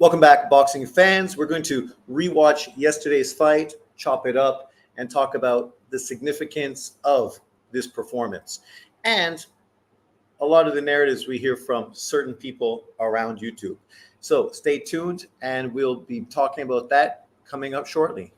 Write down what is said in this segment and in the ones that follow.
Welcome back, boxing fans. We're going to rewatch yesterday's fight, chop it up, and talk about the significance of this performance and a lot of the narratives we hear from certain people around YouTube. So stay tuned, and we'll be talking about that coming up shortly.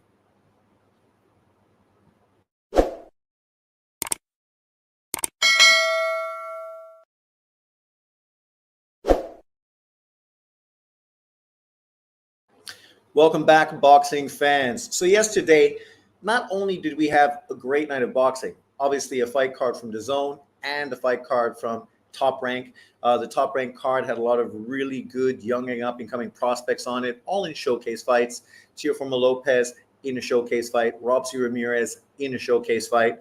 Welcome back, boxing fans. So yesterday, not only did we have a great night of boxing, obviously a fight card from DAZN and a fight card from Top Rank. The Top Rank card had a lot of really good young and up-and-coming prospects on it, all in showcase fights. Teofimo Lopez in a showcase fight, Robson Ramirez in a showcase fight.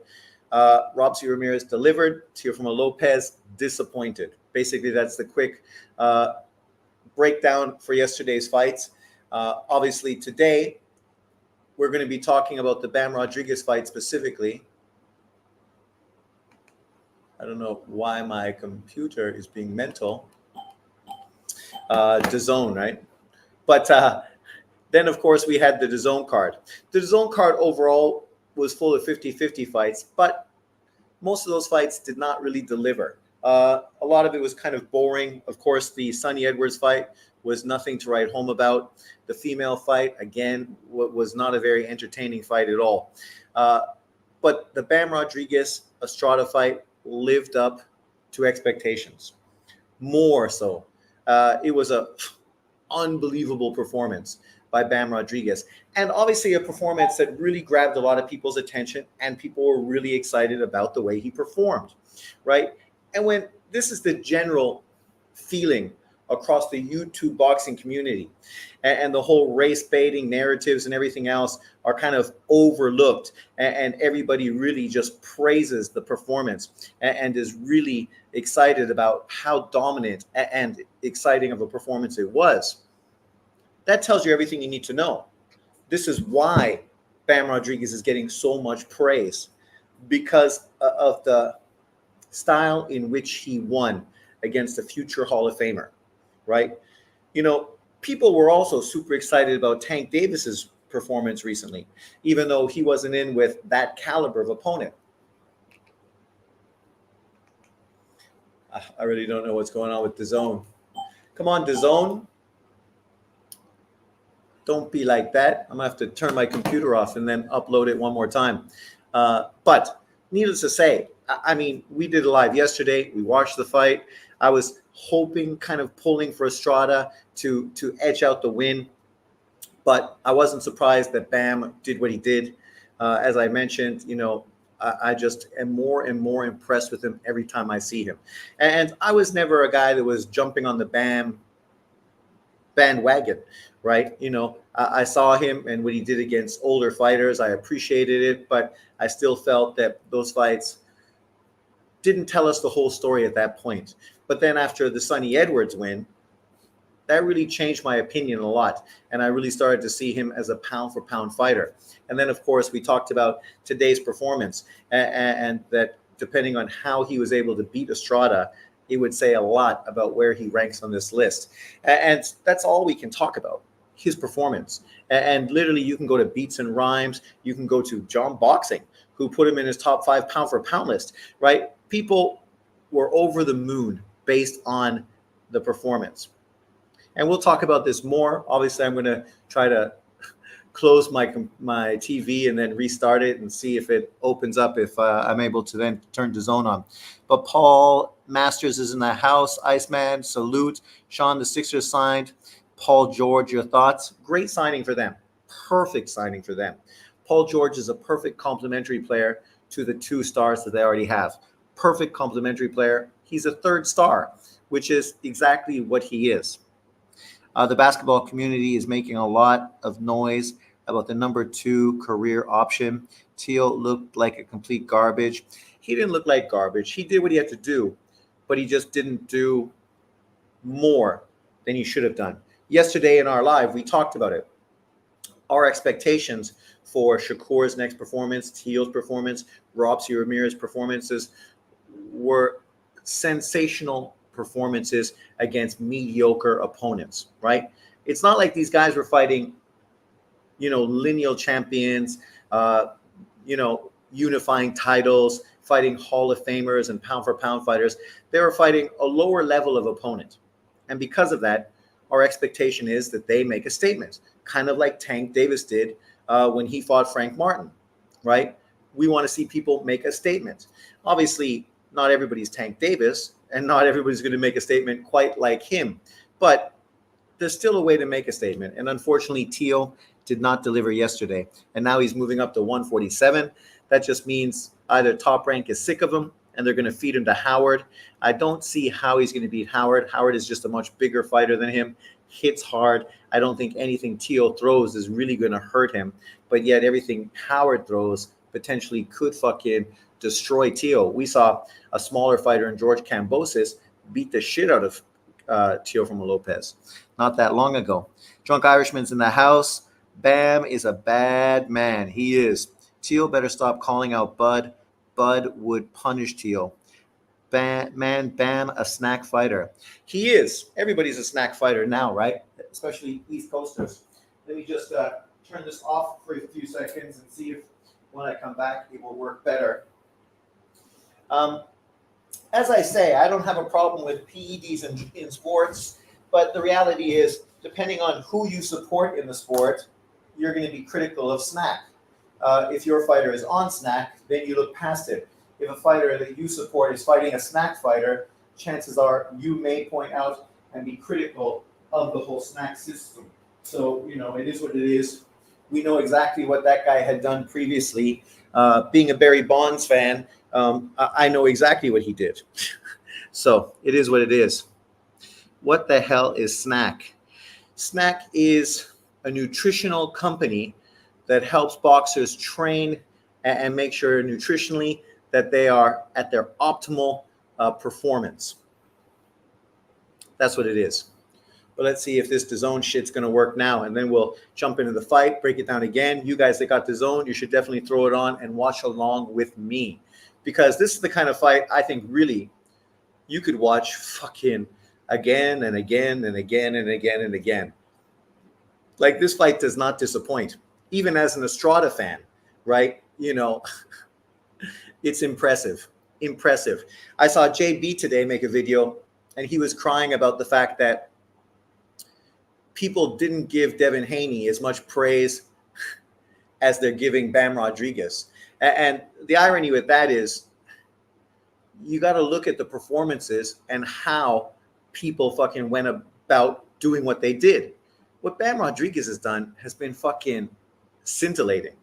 Robson Ramirez delivered, Teofimo Lopez disappointed. Basically, that's the quick breakdown for yesterday's fights. Obviously, today, we're going to be talking about the Bam Rodriguez fight specifically. I don't know why my computer is being mental. DAZN, right? But then, of course, we had the DAZN card. The DAZN card overall was full of 50-50 fights, but most of those fights did not really deliver. A lot of it was kind of boring. Of course, the Sonny Edwards fight was nothing to write home about. The female fight, again, was not a very entertaining fight at all. But the Bam Rodriguez Estrada fight lived up to expectations. More so. It was an unbelievable performance by Bam Rodriguez. And obviously a performance that really grabbed a lot of people's attention, and people were really excited about the way he performed, right? And when this is the general feeling across the YouTube boxing community, and the whole race baiting narratives and everything else are kind of overlooked, and everybody really just praises the performance and is really excited about how dominant and exciting of a performance it was. That tells you everything you need to know. This is why Bam Rodriguez is getting so much praise, because of the style in which he won against a future Hall of Famer, right? You know, people were also super excited about Tank Davis's performance recently, even though he wasn't in with that caliber of opponent. I really don't know what's going on with DAZN. Come on, DAZN. Don't be like that. I'm going to have to turn my computer off and then upload it one more time. But needless to say, I mean, we did a live yesterday. We watched the fight. I was hoping, kind of pulling for Estrada to edge out the win. But I wasn't surprised that Bam did what he did. As I mentioned, you know, I just am more and more impressed with him every time I see him. And I was never a guy that was jumping on the Bam bandwagon, right? You know, I saw him and what he did against older fighters. I appreciated it, but I still felt that those fights didn't tell us the whole story at that point. But then after the Sonny Edwards win, that really changed my opinion a lot. And I really started to see him as a pound-for-pound fighter. And then, of course, we talked about today's performance, and that depending on how he was able to beat Estrada, it would say a lot about where he ranks on this list. And that's all we can talk about, his performance. And literally, you can go to Beats and Rhymes. You can go to John Boxing, who put him in his top 5 pound-for-pound list, right? People were over the moon based on the performance. And we'll talk about this more. Obviously, I'm going to try to close my TV and then restart it and see if it opens up, if I'm able to then turn DAZN on. But Paul Masters is in the house. Iceman, salute. Sean, the Sixers signed. Paul George, your thoughts? Great signing for them. Perfect signing for them. Paul George is a perfect complementary player to the 2 stars that they already have. Perfect complementary player. He's a 3rd star, which is exactly what he is. The basketball community is making a lot of noise about the number 2 career option. Teal looked like a complete garbage. He didn't look like garbage. He did what he had to do, but he just didn't do more than he should have done. Yesterday in our live, we talked about it. Our expectations for Shakur's next performance, Teal's performance, Robson Ramirez's performances were sensational performances against mediocre opponents, right? It's not like these guys were fighting, lineal champions, unifying titles, fighting Hall of Famers and pound for pound fighters. They were fighting a lower level of opponent. And because of that, our expectation is that they make a statement, kind of like Tank Davis did when he fought Frank Martin, right? We want to see people make a statement. Obviously, not everybody's Tank Davis, and not everybody's going to make a statement quite like him. But there's still a way to make a statement. And unfortunately, Teo did not deliver yesterday. And now he's moving up to 147. That just means either Top Rank is sick of him and they're going to feed him to Howard. I don't see how he's going to beat Howard. Howard is just a much bigger fighter than him, hits hard. I don't think anything Teo throws is really going to hurt him. But yet everything Howard throws potentially could fucking destroy Teo. We saw a smaller fighter in George Kambosos beat the shit out of Teofimo Lopez not that long ago. Drunk Irishman's in the house. Bam is a bad man. He is. Teo better stop calling out Bud. Bud would punish Teo. Bam, a snack fighter. He is. Everybody's a snack fighter now, right? Especially East Coasters. Let me just turn this off for a few seconds and see if when I come back it will work better. As I say, I don't have a problem with PEDs in sports, but the reality is, depending on who you support in the sport, you're going to be critical of snack. If your fighter is on snack, then you look past it. If a fighter that you support is fighting a snack fighter, chances are you may point out and be critical of the whole snack system. So, it is what it is. We know exactly what that guy had done previously. Being a Barry Bonds fan, I know exactly what he did. So it is what it is. What the hell is Snack? Snack is a nutritional company that helps boxers train and make sure nutritionally that they are at their optimal performance. That's what it is. But let's see if this DAZN shit's going to work now, and then we'll jump into the fight, break it down again. You guys that got DAZN, you should definitely throw it on and watch along with me, because this is the kind of fight I think really you could watch fucking again and again and again and again and again. Like, this fight does not disappoint, even as an Estrada fan, right? It's impressive. I saw JB today make a video, and he was crying about the fact that people didn't give Devin Haney as much praise as they're giving Bam Rodriguez. And the irony with that is, you got to look at the performances and how people fucking went about doing what they did. What Bam Rodriguez has done has been fucking scintillating,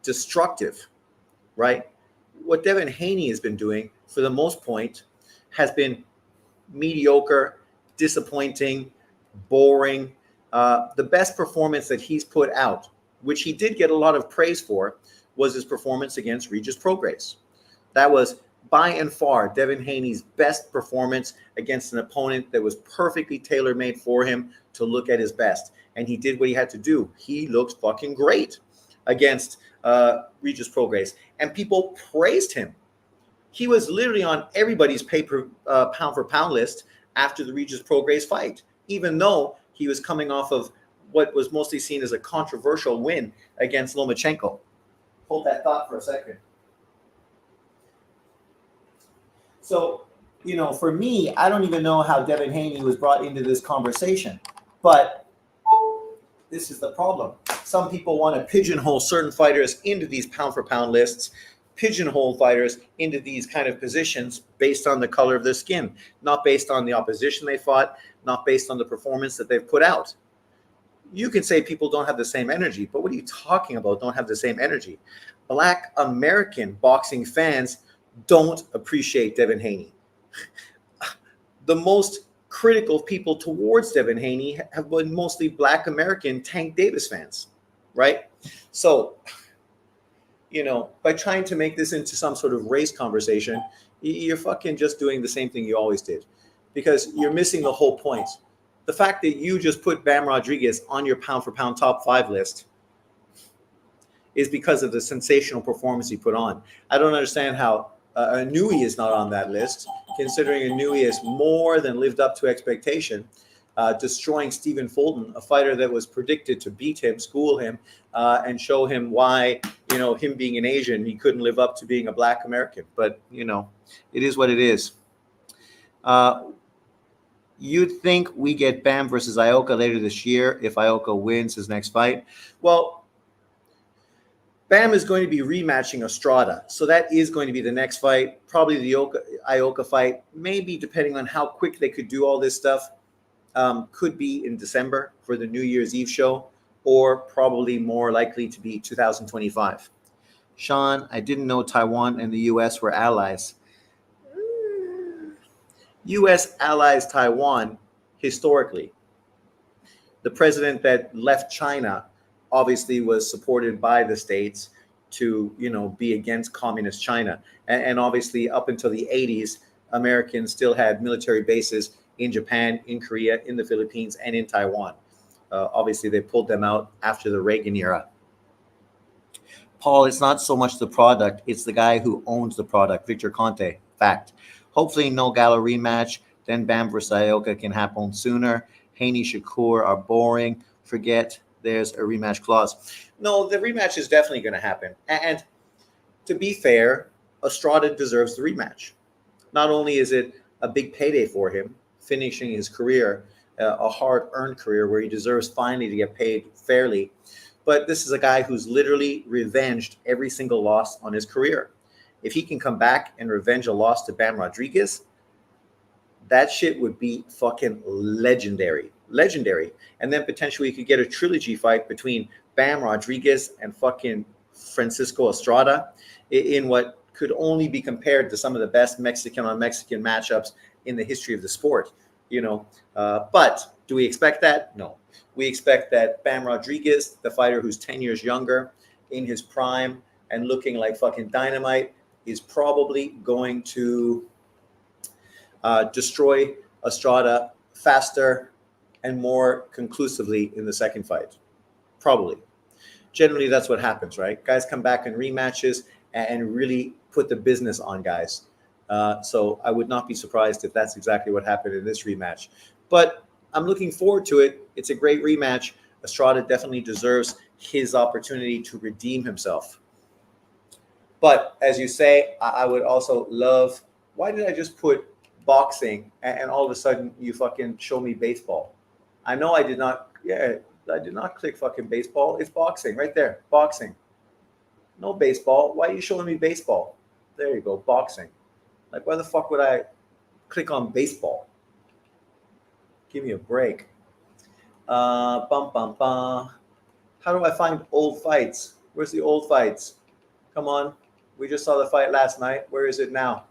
destructive, right? What Devin Haney has been doing, for the most part, has been mediocre, disappointing, boring. The best performance that he's put out, which he did get a lot of praise for, was his performance against Regis Prograis. That was by and far Devin Haney's best performance against an opponent that was perfectly tailor-made for him to look at his best. And he did what he had to do. He looked fucking great against Regis Prograis. And people praised him. He was literally on everybody's pound for pound list after the Regis Prograis fight, even though he was coming off of what was mostly seen as a controversial win against Lomachenko. Hold that thought for a second. So, for me, I don't even know how Devin Haney was brought into this conversation. But this is the problem. Some people want to pigeonhole certain fighters into these pound-for-pound lists, pigeonhole fighters into these kind of positions based on the color of their skin, not based on the opposition they fought, not based on the performance that they've put out. You can say people don't have the same energy, but what are you talking about, don't have the same energy? Black American boxing fans don't appreciate Devin Haney. The most critical people towards Devin Haney have been mostly Black American Tank Davis fans, right? So, by trying to make this into some sort of race conversation, you're fucking just doing the same thing you always did, because you're missing the whole point. The fact that you just put Bam Rodriguez on your pound-for-pound top 5 list is because of the sensational performance he put on. I don't understand how Inouye is not on that list, considering Inouye has more than lived up to expectation. destroying Stephen Fulton, a fighter that was predicted to beat him, school him, and show him why, him being an Asian, he couldn't live up to being a Black American. But, it is what it is. You'd think we get Bam versus Ioka later this year if Ioka wins his next fight. Well, Bam is going to be rematching Estrada, so that is going to be the next fight. Probably the Ioka fight, maybe depending on how quick they could do all this stuff, could be in December for the New Year's Eve show, or probably more likely to be 2025. Sean, I didn't know Taiwan and the U.S. were allies. U.S. allies Taiwan historically. The president that left China obviously was supported by the states to, be against communist China. And obviously up until the 80s, Americans still had military bases in Japan, in Korea, in the Philippines, and in Taiwan. Obviously, they pulled them out after the Reagan era. Paul, it's not so much the product, it's the guy who owns the product, Victor Conte. Fact. Hopefully no Gallo rematch, then Bam versus Ioka can happen sooner. Haney, Shakur are boring. Forget there's a rematch clause. No, the rematch is definitely going to happen. And to be fair, Estrada deserves the rematch. Not only is it a big payday for him, finishing his career, a hard-earned career where he deserves finally to get paid fairly, but this is a guy who's literally revenged every single loss on his career. If he can come back and revenge a loss to Bam Rodriguez, that shit would be fucking legendary. Legendary. And then potentially you could get a trilogy fight between Bam Rodriguez and fucking Francisco Estrada in what could only be compared to some of the best Mexican on Mexican matchups in the history of the sport. But do we expect that? No. We expect that Bam Rodriguez, the fighter who's 10 years younger, in his prime and looking like fucking dynamite, is probably going to destroy Estrada faster and more conclusively in the second fight. Probably. Generally, that's what happens, right? Guys come back in rematches and really put the business on guys. So I would not be surprised if that's exactly what happened in this rematch. But I'm looking forward to it. It's a great rematch. Estrada definitely deserves his opportunity to redeem himself. But as you say, I would also love, why did I just put boxing and all of a sudden you fucking show me baseball? I know I did not click fucking baseball. It's boxing right there, boxing. No baseball. Why are you showing me baseball? There you go, boxing. Like, why the fuck would I click on baseball? Give me a break. How do I find old fights? Where's the old fights? Come on. We just saw the fight last night. Where is it now?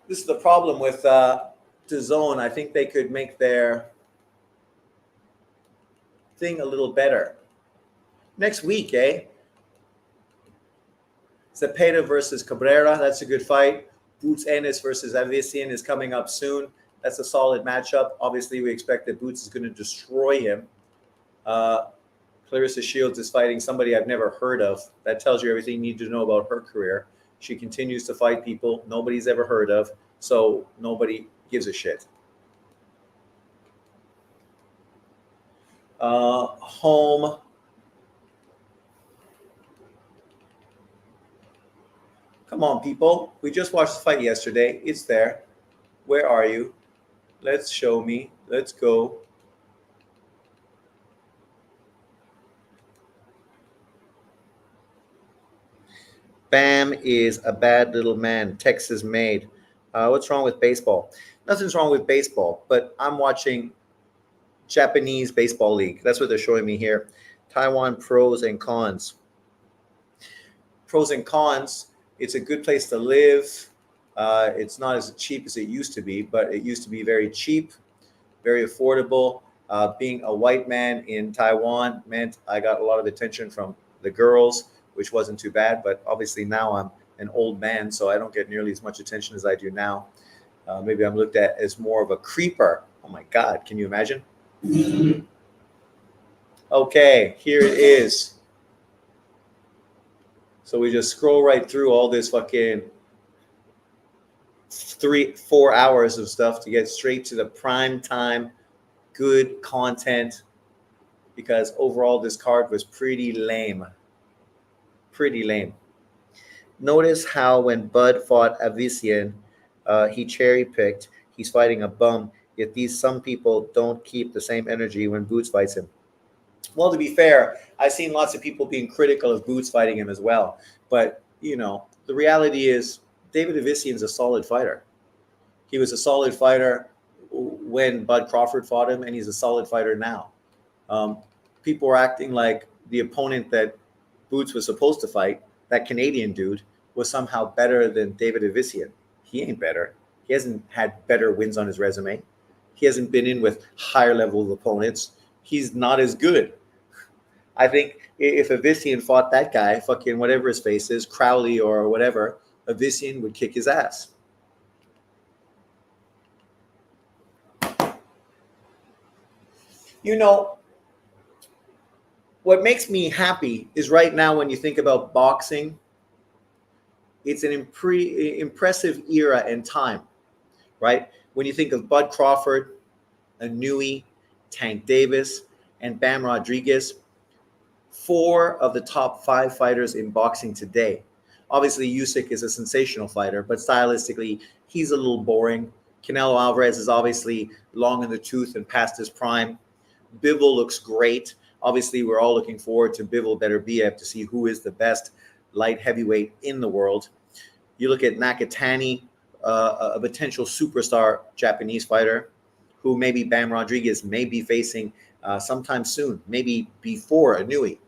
This is the problem with DAZN. I think they could make their thing a little better. Next week, Zepeda versus Cabrera. That's a good fight. Boots Ennis versus Avician is coming up soon. That's a solid matchup. Obviously, we expect that Boots is going to destroy him. Clarissa Shields is fighting somebody I've never heard of. That tells you everything you need to know about her career. She continues to fight people nobody's ever heard of, so nobody gives a shit. Home. Come on, people. We just watched the fight yesterday. It's there. Where are you? Let's show me. Let's go. Bam is a bad little man. Texas made. What's wrong with baseball? Nothing's wrong with baseball, but I'm watching Japanese Baseball League. That's what they're showing me here. Taiwan pros and cons. Pros and cons. It's a good place to live. It's not as cheap as it used to be, but it used to be very cheap, very affordable. Being a white man in Taiwan meant I got a lot of attention from the girls, which wasn't too bad. But obviously now I'm an old man, so I don't get nearly as much attention as I do now. Maybe I'm looked at as more of a creeper. Oh my God, can you imagine? Okay, here it is. So we just scroll right through all this fucking 3-4 hours of stuff to get straight to the prime time, good content, because overall this card was pretty lame. Pretty lame. Notice how when Bud fought Avician, he cherry picked. He's fighting a bum. Yet some people don't keep the same energy when Boots fights him. Well, to be fair, I've seen lots of people being critical of Boots fighting him as well. But the reality is David Avician's a solid fighter. He was a solid fighter when Bud Crawford fought him, and he's a solid fighter now. Um, People were acting like the opponent that Boots was supposed to fight, that Canadian dude, was somehow better than David Avician. He ain't better. He hasn't had better wins on his resume. He hasn't been in with higher level of opponents. He's not as good. I think if Avician fought that guy, fucking whatever his face is, Crowley or whatever, Avician would kick his ass. What makes me happy is right now when you think about boxing, it's an impressive era and time, right? When you think of Bud Crawford, Inouye, Tank Davis, and Bam Rodriguez, 4 of the top 5 fighters in boxing today. Obviously, Usyk is a sensational fighter, but stylistically, he's a little boring. Canelo Alvarez is obviously long in the tooth and past his prime. Bivol looks great. Obviously, we're all looking forward to Bivol Beterbiev to see who is the best light heavyweight in the world. You look at Nakatani, a potential superstar Japanese fighter, who maybe Bam Rodriguez may be facing sometime soon, maybe before Inouye.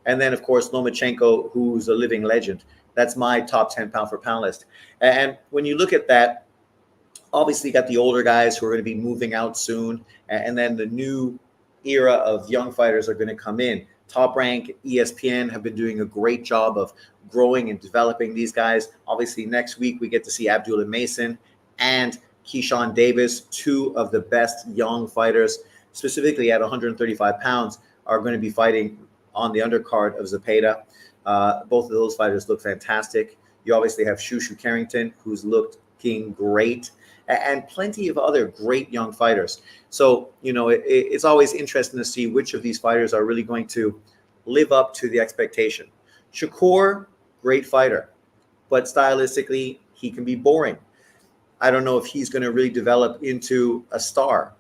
And then, of course, Lomachenko, who's a living legend. That's my top 10 pound for pound list. And when you look at that, obviously you got the older guys who are going to be moving out soon. And then the new era of young fighters are going to come in. Top Rank, ESPN have been doing a great job of growing and developing these guys. Obviously, next week we get to see Abdullah Mason and Keyshawn Davis, 2 of the best young fighters, specifically at 135 pounds, are going to be fighting on the undercard of Zepeda. Both of those fighters look fantastic. You obviously have Shushu Carrington, who's looking great, and plenty of other great young fighters. So, it's always interesting to see which of these fighters are really going to live up to the expectation. Shakur, great fighter, but stylistically, he can be boring. I don't know if he's going to really develop into a star.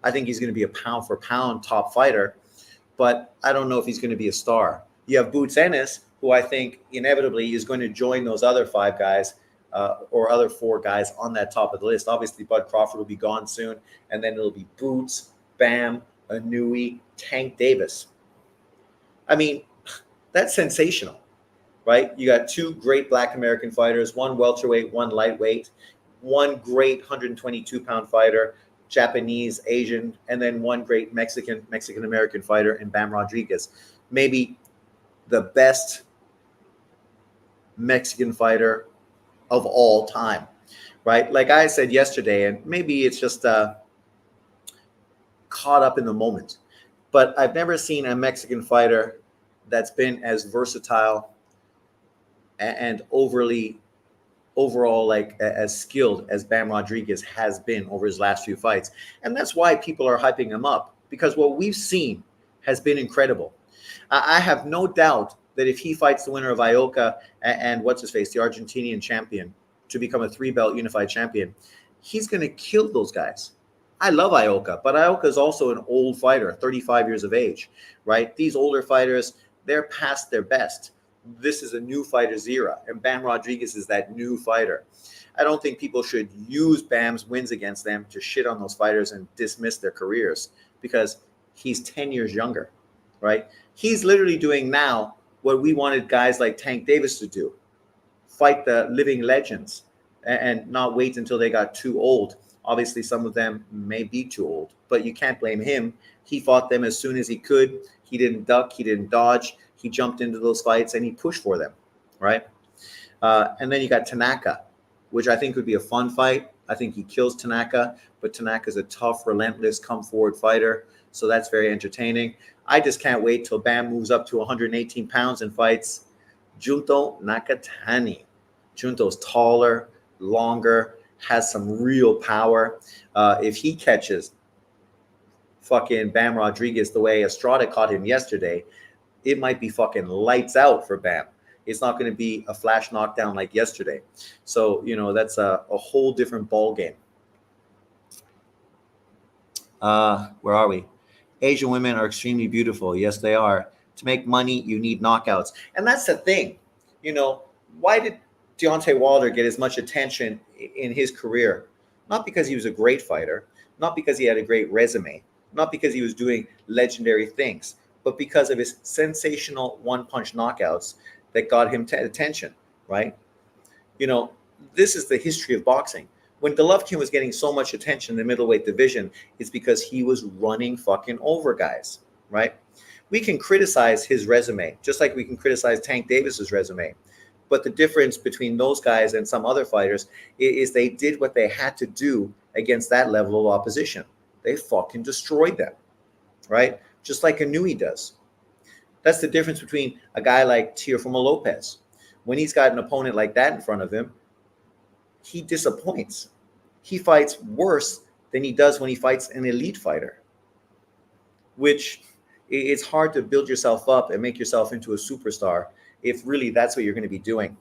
I think he's going to be a pound for pound top fighter, but I don't know if he's going to be a star. You have Boots Ennis, who I think inevitably is going to join those other 5 guys or other 4 guys on that top of the list. Obviously, Bud Crawford will be gone soon, and then it'll be Boots, Bam, Inouye, Tank Davis. I mean, that's sensational, right? You got 2 great Black American fighters, 1 welterweight, 1 lightweight, 1 great 122-pound fighter, Japanese, Asian, and then 1 great Mexican-American fighter in Bam Rodriguez. Maybe the best Mexican fighter of all time, right? Like I said yesterday, and maybe it's just caught up in the moment, but I've never seen a Mexican fighter that's been as versatile and overall like as skilled as Bam Rodriguez has been over his last few fights. And that's why people are hyping him up, because what we've seen has been incredible. I have no doubt that if he fights the winner of Ioka and what's his face, the Argentinian champion, to become a 3-belt unified champion, he's going to kill those guys. I love Ioka, but Ioka is also an old fighter, 35 years of age, right? These older fighters, they're past their best. This is a new fighter's era, and Bam Rodriguez is that new fighter. I don't think people should use Bam's wins against them to shit on those fighters and dismiss their careers, because he's 10 years younger, right? He's literally doing now what we wanted guys like Tank Davis to do: fight the living legends and not wait until they got too old. Obviously, some of them may be too old, but you can't blame him. He fought them as soon as he could. He didn't duck. He didn't dodge. He jumped into those fights and he pushed for them, right? And then you got Tanaka, which I think would be a fun fight. I think he kills Tanaka, but Tanaka's a tough, relentless, come-forward fighter, so that's very entertaining. I just can't wait till Bam moves up to 118 pounds and fights Junto Nakatani. Junto's taller, longer, has some real power. If he catches fucking Bam Rodriguez the way Estrada caught him yesterday, it might be fucking lights out for Bam. It's not going to be a flash knockdown like yesterday. So, that's a whole different ball game. Where are we? Asian women are extremely beautiful. Yes, they are. To make money, you need knockouts. And that's the thing. Why did Deontay Wilder get as much attention in his career? Not because he was a great fighter, not because he had a great resume, not because he was doing legendary things, but because of his sensational one-punch knockouts that got him attention, right? This is the history of boxing. When Golovkin was getting so much attention in the middleweight division, it's because he was running fucking over guys, right? We can criticize his resume, just like we can criticize Tank Davis's resume. But the difference between those guys and some other fighters is they did what they had to do against that level of opposition. They fucking destroyed them, right? Just like Inouye does. That's the difference between a guy like Teofimo Lopez. When he's got an opponent like that in front of him, he disappoints. He fights worse than he does when he fights an elite fighter, which it's hard to build yourself up and make yourself into a superstar if really that's what you're going to be doing.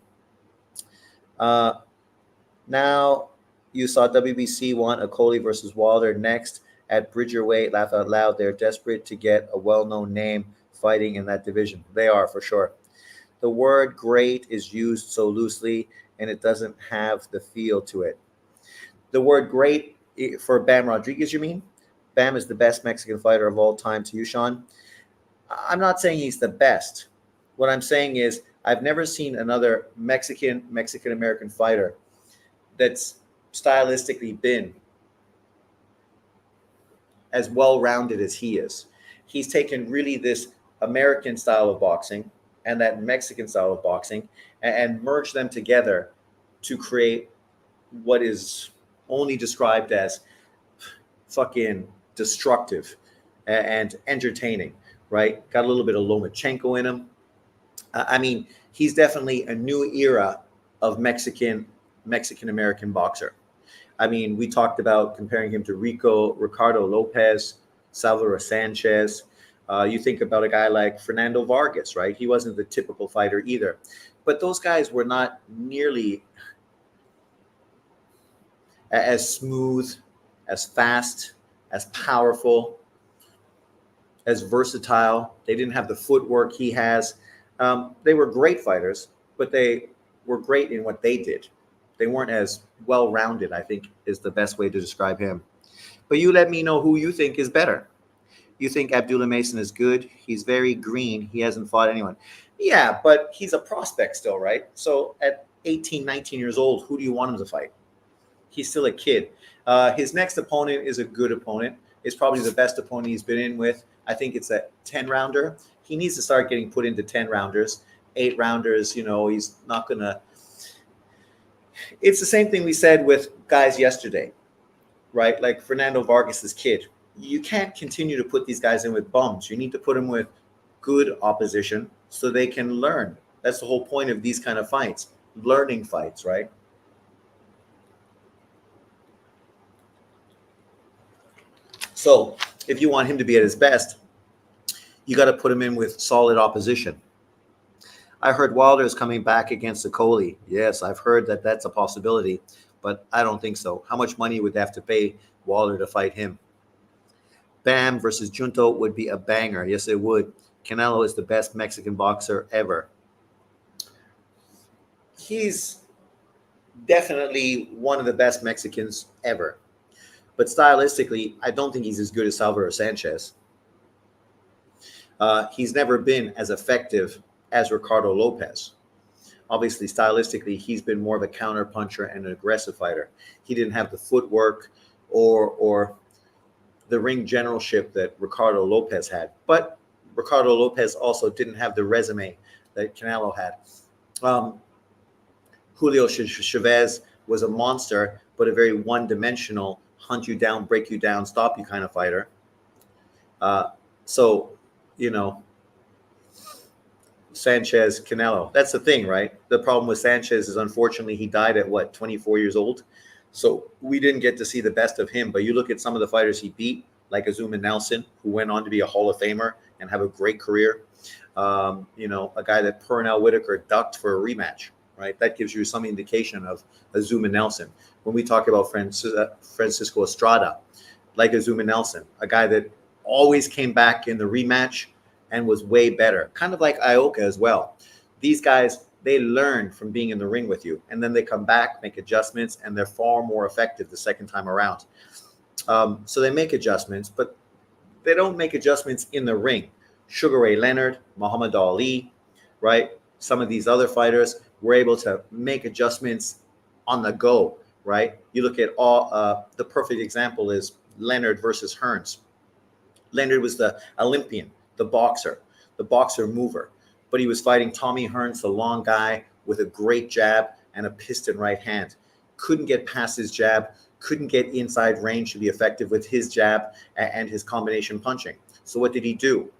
Now you saw WBC want Okolie versus Wilder next at Bridgerweight. Laugh out loud. They're desperate to get a well-known name fighting in that division. They are, for sure. The word great is used so loosely and it doesn't have the feel to it. The word great for Bam Rodriguez, you mean? Bam is the best Mexican fighter of all time to you, Sean. I'm not saying he's the best. What I'm saying is I've never seen another Mexican-American fighter that's stylistically been as well-rounded as he is. He's taken really this American style of boxing and that Mexican style of boxing and merged them together to create what is only described as fucking destructive and entertaining, right? Got a little bit of Lomachenko in him. I mean, he's definitely a new era of Mexican-American boxer. I mean, we talked about comparing him to Ricardo Lopez, Salvador Sanchez. You think about a guy like Fernando Vargas, right? He wasn't the typical fighter either. But those guys were not nearly as smooth, as fast, as powerful, as versatile. They didn't have the footwork he has. They were great fighters, but they were great in what they did. They weren't as well-rounded, I think, is the best way to describe him. But you let me know who you think is better. You think Abdullah Mason is good? He's very green. He hasn't fought anyone. Yeah, but he's a prospect still, right? So at 18, 19 years old, who do you want him to fight? He's still a kid. His next opponent is a good opponent. It's probably the best opponent he's been in with. I think it's a 10-rounder. He needs to start getting put into 10-rounders. 8-rounders, he's not going to. It's the same thing we said with guys yesterday, right? Like Fernando Vargas's kid. You can't continue to put these guys in with bums. You need to put them with good opposition so they can learn. That's the whole point of these kind of fights, learning fights, right? So if you want him to be at his best, you got to put him in with solid opposition. I heard Wilder is coming back against Okolie. Yes, I've heard that that's a possibility, but I don't think so. How much money would they have to pay Wilder to fight him? Bam versus Junto would be a banger. Yes, it would. Canelo is the best Mexican boxer ever. He's definitely one of the best Mexicans ever. But stylistically, I don't think he's as good as Salvador Sanchez. He's never been as effective as Ricardo Lopez. Obviously, stylistically, he's been more of a counter puncher and an aggressive fighter. He didn't have the footwork or the ring generalship that Ricardo Lopez had. But Ricardo Lopez also didn't have the resume that Canelo had. Julio Chavez was a monster, but a very one-dimensional, hunt you down, break you down, stop you kind of fighter. Sanchez, Canelo. That's the thing, right? The problem with Sanchez is, unfortunately, he died at 24 years old. So we didn't get to see the best of him. But you look at some of the fighters he beat, like Azuma Nelson, who went on to be a Hall of Famer and have a great career. A guy that Pernell Whitaker ducked for a rematch, right? That gives you some indication of Azuma Nelson. When we talk about Francisco Estrada, like Azuma Nelson, a guy that always came back in the rematch and was way better, kind of like Ioka as well. These guys, they learn from being in the ring with you, and then they come back, make adjustments, and they're far more effective the second time around. So they make adjustments, but they don't make adjustments in the ring. Sugar Ray Leonard, Muhammad Ali, right? Some of these other fighters were able to make adjustments on the go, right? You look at all, the perfect example is Leonard versus Hearns. Leonard was the Olympian, the boxer mover, but he was fighting Tommy Hearns, the long guy with a great jab and a piston right hand. Couldn't get past his jab, couldn't get inside range to be effective with his jab and his combination punching. So what did he do?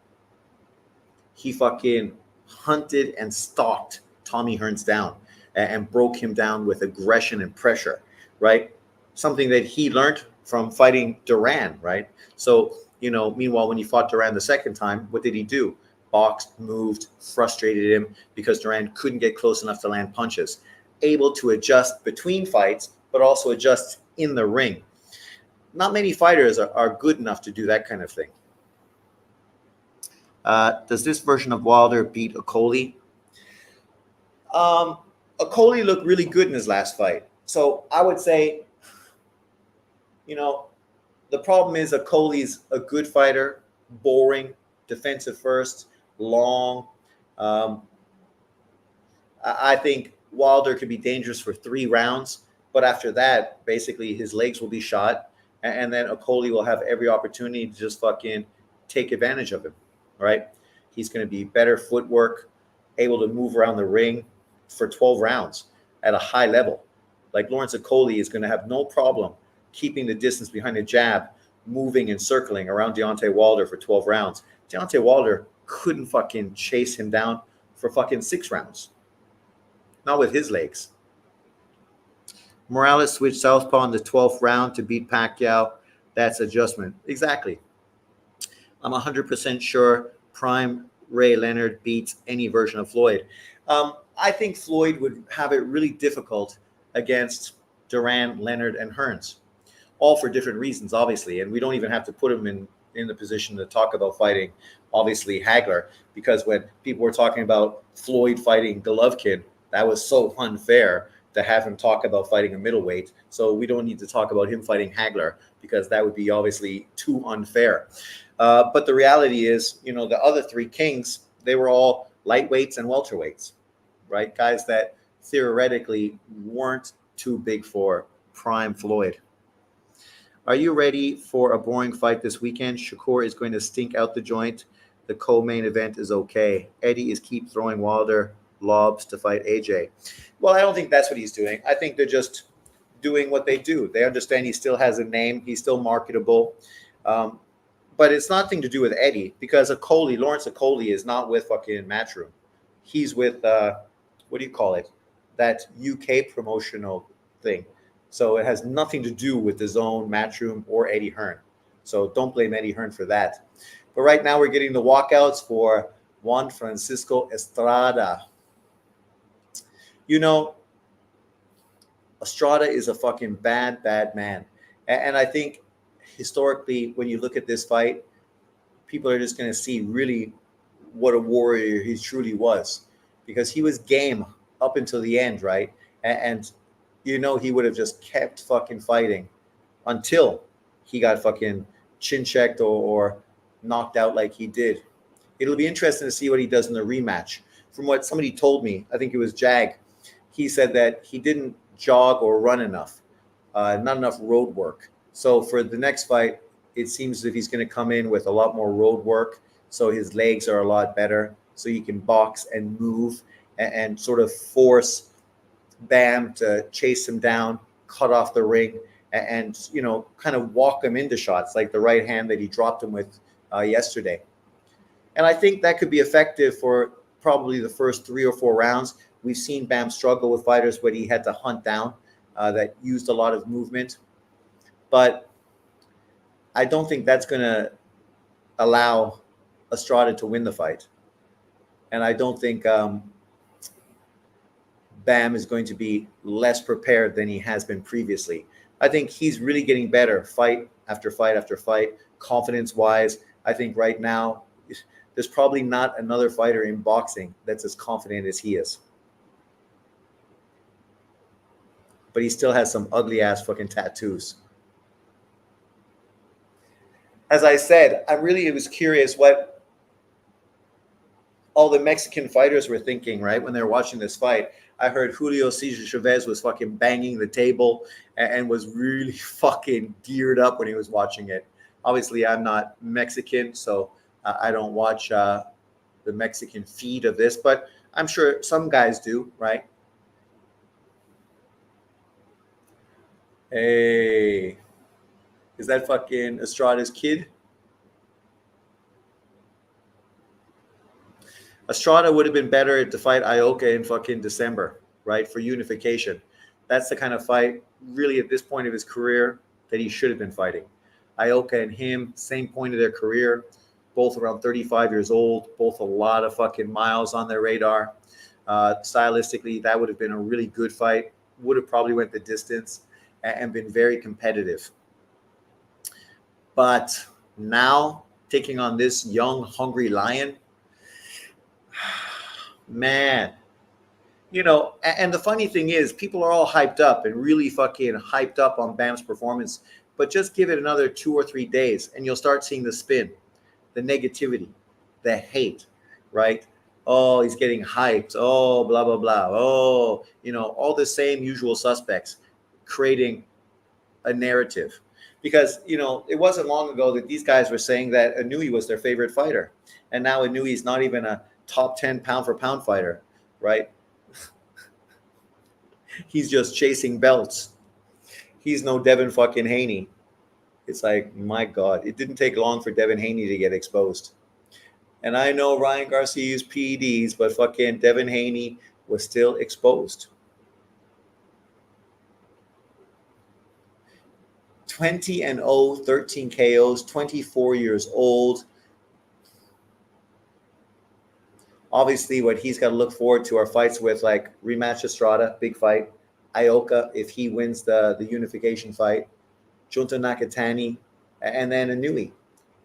He fucking hunted and stalked Tommy Hearns down and broke him down with aggression and pressure, right? Something that he learned from fighting Duran, right? So, meanwhile, when he fought Duran the second time, what did he do? Boxed, moved, frustrated him because Duran couldn't get close enough to land punches. Able to adjust between fights, but also adjust in the ring. Not many fighters are good enough to do that kind of thing. Does this version of Wilder beat Okoli? Okoli looked really good in his last fight. So I would say, the problem is Okoli's a good fighter, boring, defensive first, long. I think Wilder could be dangerous for 3 rounds, but after that, basically his legs will be shot, and then Okoli will have every opportunity to just fucking take advantage of him, right? He's going to be better footwork, able to move around the ring for 12 rounds at a high level. Like Lawrence Okoli is going to have no problem keeping the distance behind the jab, moving and circling around Deontay Wilder for 12 rounds. Deontay Wilder couldn't fucking chase him down for fucking 6 rounds. Not with his legs. Morales switched southpaw in the 12th round to beat Pacquiao. That's adjustment. Exactly. I'm 100% sure Prime Ray Leonard beats any version of Floyd. I think Floyd would have it really difficult against Duran, Leonard, and Hearns, all for different reasons, obviously. And we don't even have to put him in the position to talk about fighting, obviously, Hagler, because when people were talking about Floyd fighting Golovkin, that was so unfair to have him talk about fighting a middleweight. So we don't need to talk about him fighting Hagler because that would be obviously too unfair. But the reality is, the other 3 kings, they were all lightweights and welterweights, right? Guys that theoretically weren't too big for prime Floyd. Are you ready for a boring fight this weekend? Shakur is going to stink out the joint. The co-main event is okay. Eddie is keep throwing Wilder lobs to fight AJ. Well, I don't think that's what he's doing. I think they're just doing what they do. They understand he still has a name. He's still marketable. But it's nothing to do with Eddie because Lawrence Okoli is not with fucking Matchroom. He's with, what do you call it? That UK promotional thing. So it has nothing to do with his own Matchroom or Eddie Hearn. So don't blame Eddie Hearn for that. But right now we're getting the walkouts for Juan Francisco Estrada. Estrada is a fucking bad man. And I think historically, when you look at this fight, people are just going to see really what a warrior he truly was, because he was game up until the end, right? And he would have just kept fucking fighting until he got fucking chin checked or knocked out like he did. It'll be interesting to see what he does in the rematch. From what somebody told me, I think it was Jag, he said that he didn't jog or run enough, not enough road work. So for the next fight, it seems as if he's going to come in with a lot more road work. So his legs are a lot better. So he can box and move and sort of force Bam to chase him down, cut off the ring, and kind of walk him into shots like the right hand that he dropped him with yesterday. And I think that could be effective for probably the first 3 or 4 rounds. We've seen Bam struggle with fighters when he had to hunt down that used a lot of movement. But I don't think that's going to allow Estrada to win the fight. And I don't think Bam is going to be less prepared than he has been previously. I think he's really getting better fight after fight after fight, confidence wise. I think right now there's probably not another fighter in boxing that's as confident as he is. But he still has some ugly ass fucking tattoos. As I said, I really was curious what all the Mexican fighters were thinking, right, when they were watching this fight. I heard Julio Cesar Chavez was fucking banging the table and was really fucking geared up when he was watching it. Obviously, I'm not Mexican, so I don't watch the Mexican feed of this, but I'm sure some guys do, right? Hey, is that fucking Estrada's kid? Estrada would have been better to fight Ioka in fucking December, right? For unification. That's the kind of fight, really, at this point of his career, that he should have been fighting. Ioka and him, same point of their career, both around 35 years old, both a lot of fucking miles on their radar. Stylistically, that would have been a really good fight. Would have probably went the distance and been very competitive. But now, taking on this young, hungry lion, man, and the funny thing is, people are all hyped up and really fucking hyped up on Bam's performance, but just give it another 2 or 3 days and you'll start seeing the spin, the negativity, the hate, right? Oh, he's getting hyped. Oh, blah, blah, blah. Oh, all the same usual suspects creating a narrative. Because, it wasn't long ago that these guys were saying that Inouye was their favorite fighter. And now Inouye's not even a top 10 pound for pound fighter, right? He's just chasing belts. He's no Devin fucking Haney. It's like, my God, it didn't take long for Devin Haney to get exposed. And I know Ryan Garcia used PEDs, but fucking Devin Haney was still exposed. 20-0, 13 KOs, 24 years old. Obviously, what he's got to look forward to are fights with like rematch Estrada, big fight. Ioka, if he wins the unification fight. Junta Nakatani, and then Inouye.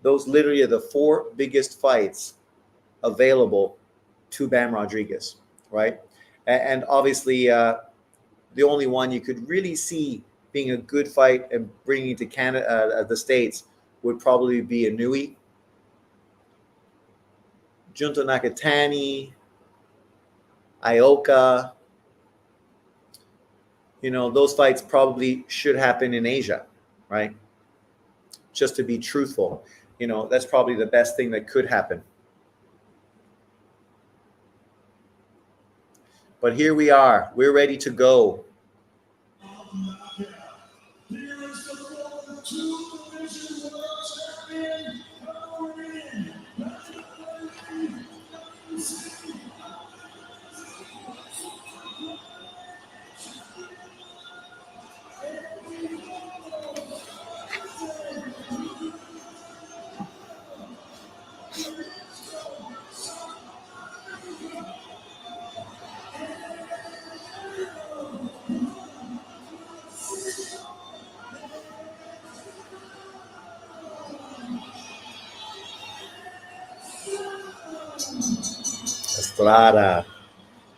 Those literally are the 4 biggest fights available to Bam Rodriguez, right? And obviously, the only one you could really see being a good fight and bringing to Canada, the States, would probably be Inouye. Junta Nakatani, Ioka. Those fights probably should happen in Asia, right? Just to be truthful, that's probably the best thing that could happen. But here we are. We're ready to go. Estrada.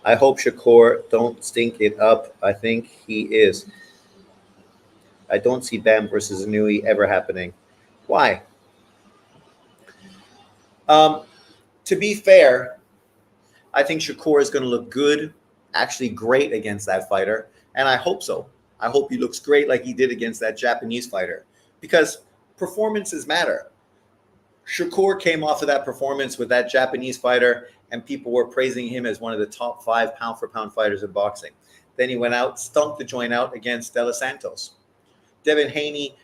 I hope Shakur don't stink it up. I think he is. I don't see Bam versus Inouye ever happening. Why? To be fair, I think Shakur is going to look good, actually great against that fighter, and I hope so. I hope he looks great like he did against that Japanese fighter, because performances matter. Shakur came off of that performance with that Japanese fighter, and people were praising him as one of the top 5 pound-for-pound fighters in boxing. Then he went out, stunk the joint out against De Los Santos. Devin Haney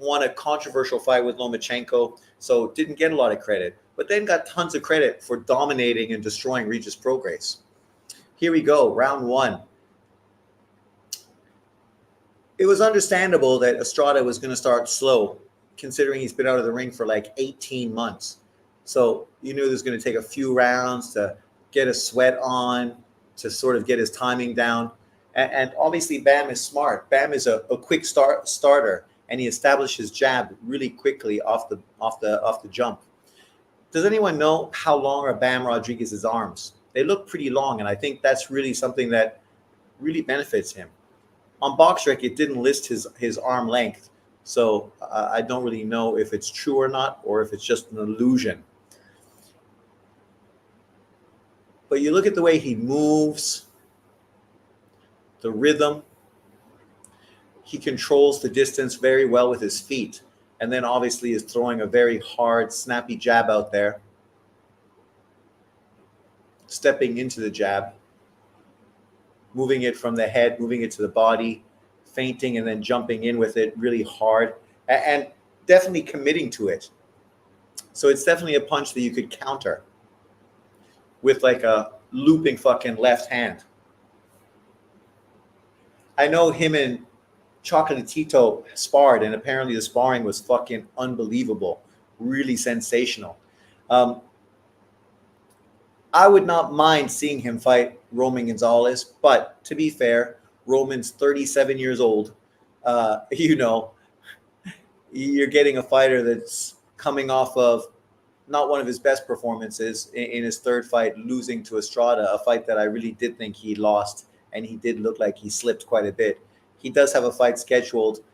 won a controversial fight with Lomachenko, so didn't get a lot of credit, but then got tons of credit for dominating and destroying Regis Prograis. Here we go, round 1. it was understandable that Estrada was going to start slow, considering he's been out of the ring for like 18 months. So you knew it was going to take a few rounds to get a sweat on, to sort of get his timing down. And obviously, Bam is smart. Bam is a quick starter, and he established his jab really quickly off the jump. Does anyone know how long are Bam Rodriguez's arms? They look pretty long, and I think that's really something that really benefits him. On BoxRec, it didn't list his arm length, so I don't really know if it's true or not, or if it's just an illusion. But you look at the way he moves, the rhythm. He controls the distance very well with his feet, and then obviously is throwing a very hard, snappy jab out there, stepping into the jab, moving it from the head, moving it to the body, feinting, and then jumping in with it really hard, and definitely committing to it. So it's definitely a punch that you could counter with like a looping fucking left hand. I know him and Chocolatito sparred, and apparently the sparring was fucking unbelievable, really sensational. Um, I would not mind seeing him fight Roman Gonzalez, but to be fair, Roman's 37 years old. You know, you're getting a fighter that's coming off of not one of his best performances in his third fight, losing to Estrada, a fight that I really did think he lost, and he did look like he slipped quite a bit. He does have a fight scheduled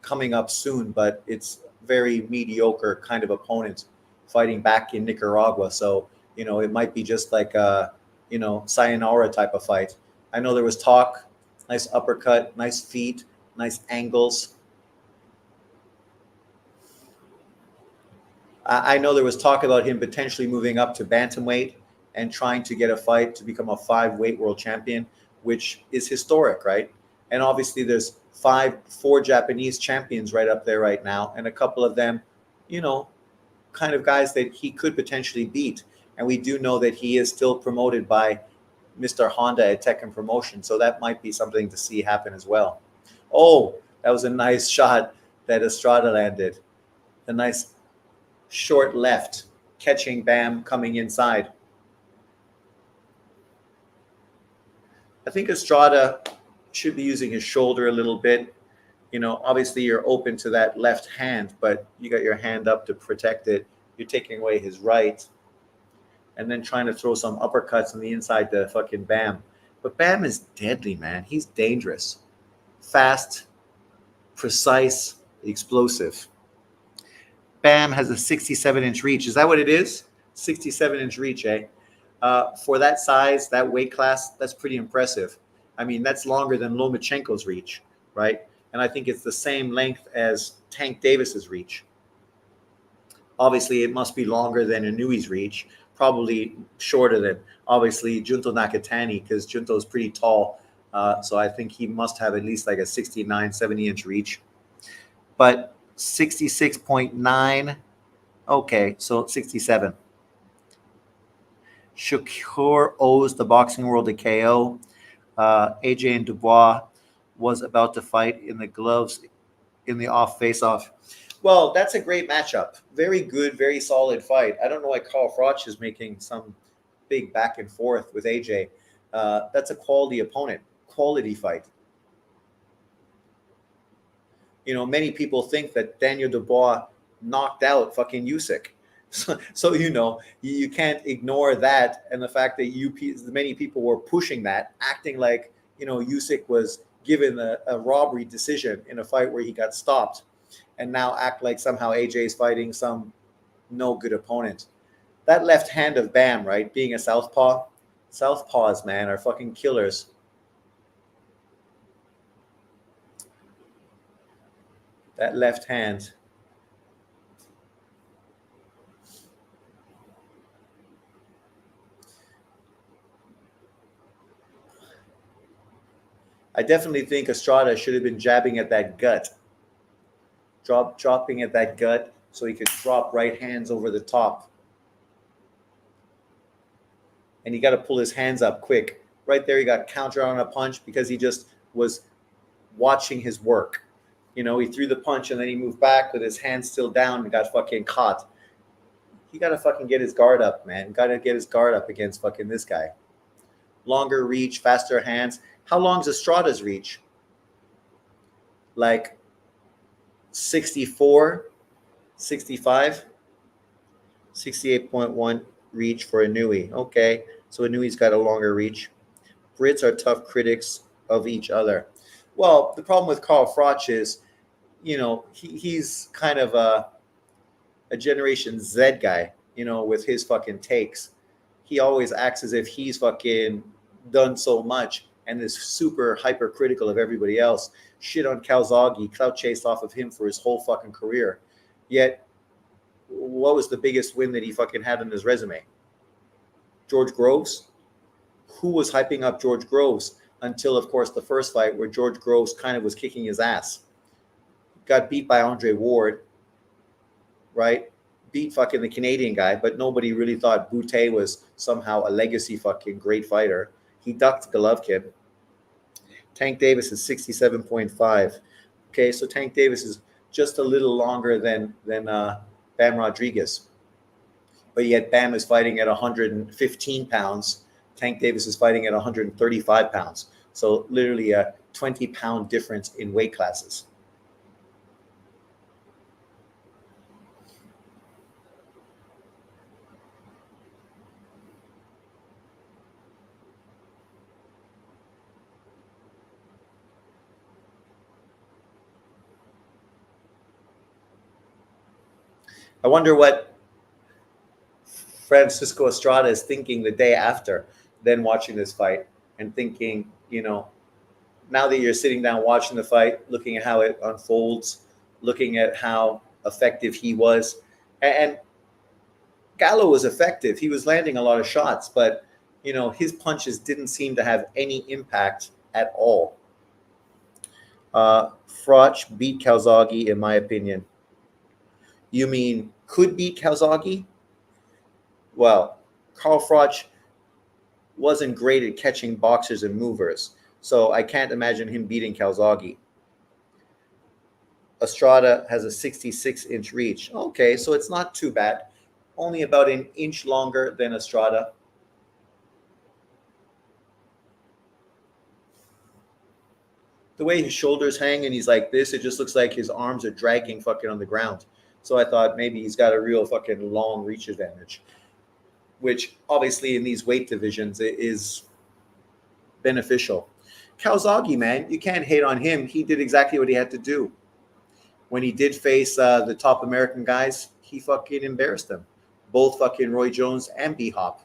coming up soon, but it's very mediocre kind of opponent fighting back in Nicaragua. So, you know, it might be just like a, you know, sayonara type of fight. I know there was talk, nice uppercut, nice feet, nice angles. I know there was talk about him potentially moving up to bantamweight and trying to get a fight to become a 5-weight world champion, which is historic, right? And obviously there's four Japanese champions right up there right now, and a couple of them, you know, kind of guys that he could potentially beat. And we do know that he is still promoted by Mr. Honda at Tekken Promotion, so that might be something to see happen as well. Oh, that was a nice shot that Estrada landed. A nice short left, catching Bam coming inside. I think Estrada should be using his shoulder a little bit. You know, obviously you're open to that left hand, but you got your hand up to protect it. You're taking away his right, and then trying to throw some uppercuts on the inside to fucking Bam. But Bam is deadly, man. He's dangerous. Fast, precise, explosive. Bam has a 67-inch reach. Is that what it is? 67-inch reach, eh? For that size, that weight class, that's pretty impressive. I mean, that's longer than Lomachenko's reach, right? And I think it's the same length as Tank Davis's reach. Obviously, it must be longer than Inui's reach, probably shorter than, obviously, Junto Nakatani, because Junto is pretty tall. So I think he must have at least like a 69, 70-inch reach. But 66.9, okay, so 67. Shakur owes the boxing world a KO. AJ and Dubois was about to fight in the gloves in the off face-off. Well, that's a great matchup. Very good, very solid fight. I don't know why Carl Froch is making some big back and forth with AJ. That's a quality opponent, quality fight. You know, many people think that Daniel Dubois knocked out fucking Usyk. So you know, you can't ignore that, and the fact that many people were pushing that, acting like, you know, Usyk was given a robbery decision in a fight where he got stopped, and now act like somehow AJ is fighting some no good opponent. That left hand of Bam, right, being a southpaws, man, are fucking killers. That left hand. I definitely think Estrada should have been jabbing at that gut, dropping at that gut, so he could drop right hands over the top. And he got to pull his hands up quick. Right there, he got counter on a punch because he just was watching his work. You know, he threw the punch and then he moved back with his hand still down and got fucking caught. He got to fucking get his guard up, man. Got to get his guard up against fucking this guy. Longer reach, faster hands. How long's Estrada's reach? Like 64, 65, 68.1 reach for Inui. Okay, so Inui's got a longer reach. Brits are tough critics of each other. Well, the problem with Carl Froch is, you know, he's kind of a Generation Z guy, you know, with his fucking takes. He always acts as if he's fucking done so much and is super hypercritical of everybody else. Shit on Calzaghe, clout chased off of him for his whole fucking career. Yet, what was the biggest win that he fucking had on his resume? George Groves? Who was hyping up George Groves until, of course, the first fight where George Groves kind of was kicking his ass? Got beat by Andre Ward, right? Beat fucking the Canadian guy, but nobody really thought Boutte was somehow a legacy fucking great fighter. He ducked Golovkin. Tank Davis is 67.5. Okay, so Tank Davis is just a little longer than Bam Rodriguez. But yet Bam is fighting at 115 pounds. Tank Davis is fighting at 135 pounds. So literally a 20-pound difference in weight classes. I wonder what Francisco Estrada is thinking the day after, then watching this fight and thinking, you know, now that you're sitting down watching the fight, looking at how it unfolds, looking at how effective he was. And Gallo was effective. He was landing a lot of shots, but, you know, his punches didn't seem to have any impact at all. Froch beat Calzaghe, in my opinion. You mean could beat Calzaghe? Well, Carl Froch wasn't great at catching boxers and movers, so I can't imagine him beating Calzaghe. Estrada has a 66-inch reach. Okay, so it's not too bad. Only about an inch longer than Estrada. The way his shoulders hang and he's like this, it just looks like his arms are dragging fucking on the ground. So I thought maybe he's got a real fucking long reach advantage, which obviously in these weight divisions is beneficial. Calzaghe, man, you can't hate on him. He did exactly what he had to do. When he did face the top American guys, he fucking embarrassed them. Both fucking Roy Jones and B-Hop.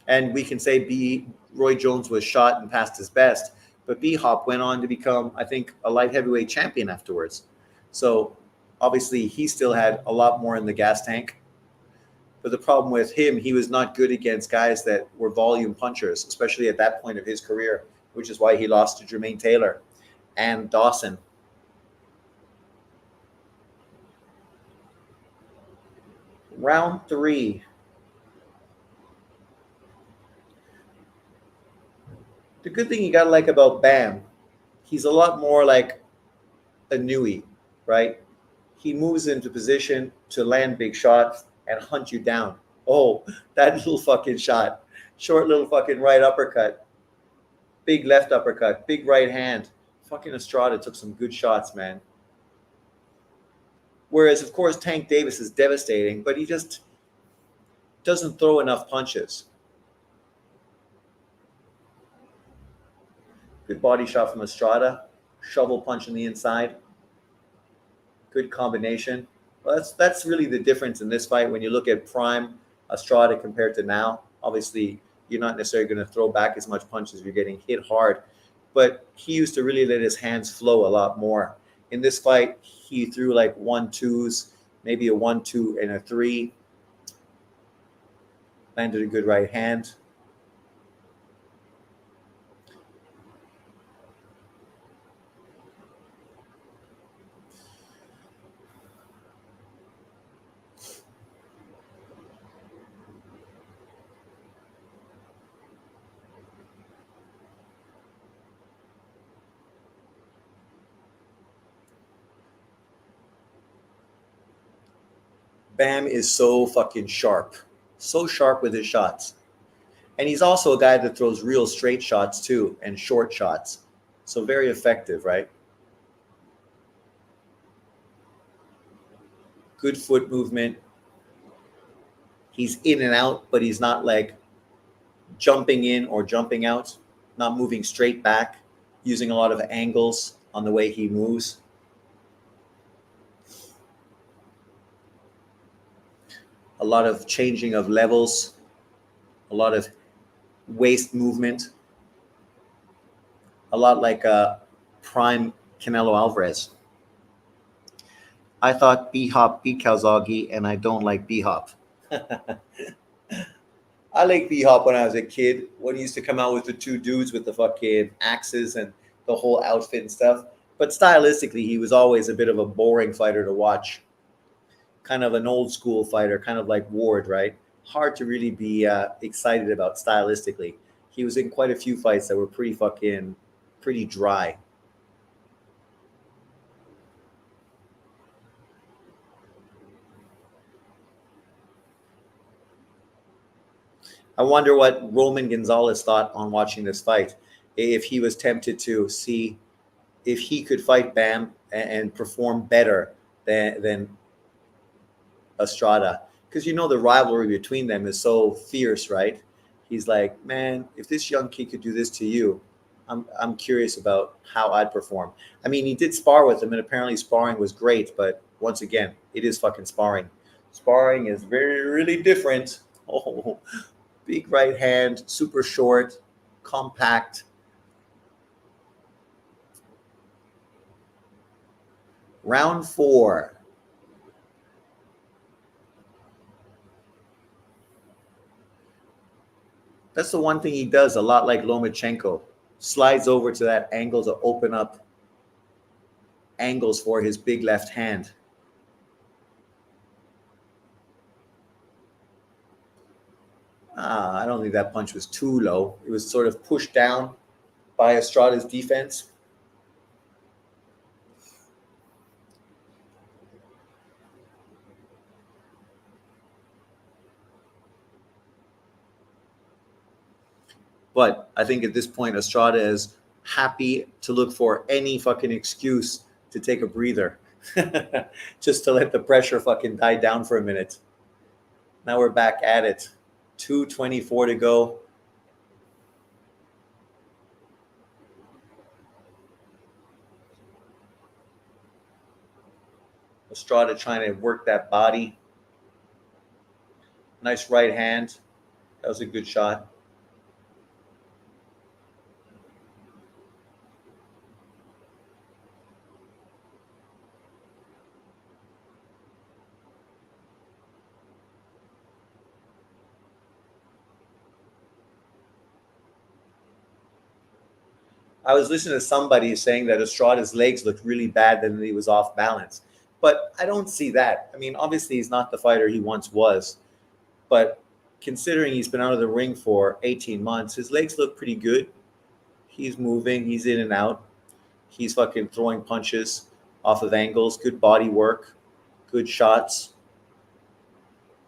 And we can say Roy Jones was shot and past his best, but B-Hop went on to become, I think, a light heavyweight champion afterwards. So obviously he still had a lot more in the gas tank. But the problem with him, he was not good against guys that were volume punchers, especially at that point of his career, which is why he lost to Jermaine Taylor and Dawson. Round 3. The good thing you got to like about Bam, he's a lot more like a Nui, right? He moves into position to land big shots and hunt you down. Oh, that little fucking shot. Short little fucking right uppercut. Big left uppercut. Big right hand. Fucking Estrada took some good shots, man. Whereas, of course, Tank Davis is devastating, but he just doesn't throw enough punches. Good body shot from Estrada. Shovel punch on the inside. Good combination. Well, that's really the difference in this fight when you look at prime Estrada compared to now. Obviously, you're not necessarily going to throw back as much punches. You're getting hit hard. But he used to really let his hands flow a lot more. In this fight, he threw like 1-2s, maybe a 1-2 and a 3. Landed a good right hand. Bam is so fucking sharp. So sharp with his shots. And he's also a guy that throws real straight shots too and short shots. So very effective, right? Good foot movement. He's in and out, but he's not like jumping in or jumping out, not moving straight back, using a lot of angles on the way he moves. A lot of changing of levels, a lot of waist movement, a lot like prime Canelo Alvarez. I thought B-Hop beat Calzaghe, and I don't like B-Hop. I liked B-Hop when I was a kid, when he used to come out with the two dudes with the fucking axes and the whole outfit and stuff. But stylistically, he was always a bit of a boring fighter to watch. Kind of an old school fighter, kind of like Ward, right? Hard to really be excited about stylistically. He was in quite a few fights that were pretty dry. I wonder what Roman Gonzalez thought on watching this fight. If he was tempted to see if he could fight Bam and perform better than Estrada, because you know the rivalry between them is so fierce, right? He's like, man, if this young kid could do this to you, I'm curious about how I'd perform. I mean, he did spar with him, and apparently sparring was great. But once again, it is fucking sparring. Sparring is very really different. Oh, big right hand, super short, compact. Round 4. That's the one thing he does a lot like Lomachenko. Slides over to that angle to open up angles for his big left hand. I don't think that punch was too low. It was sort of pushed down by Estrada's defense. But I think at this point, Estrada is happy to look for any fucking excuse to take a breather. Just to let the pressure fucking die down for a minute. Now we're back at it. 2:24 to go. Estrada trying to work that body. Nice right hand. That was a good shot. I was listening to somebody saying that Estrada's legs looked really bad and he was off balance. But I don't see that. I mean, obviously, he's not the fighter he once was. But considering he's been out of the ring for 18 months, his legs look pretty good. He's moving, he's in and out. He's fucking throwing punches off of angles, good body work, good shots.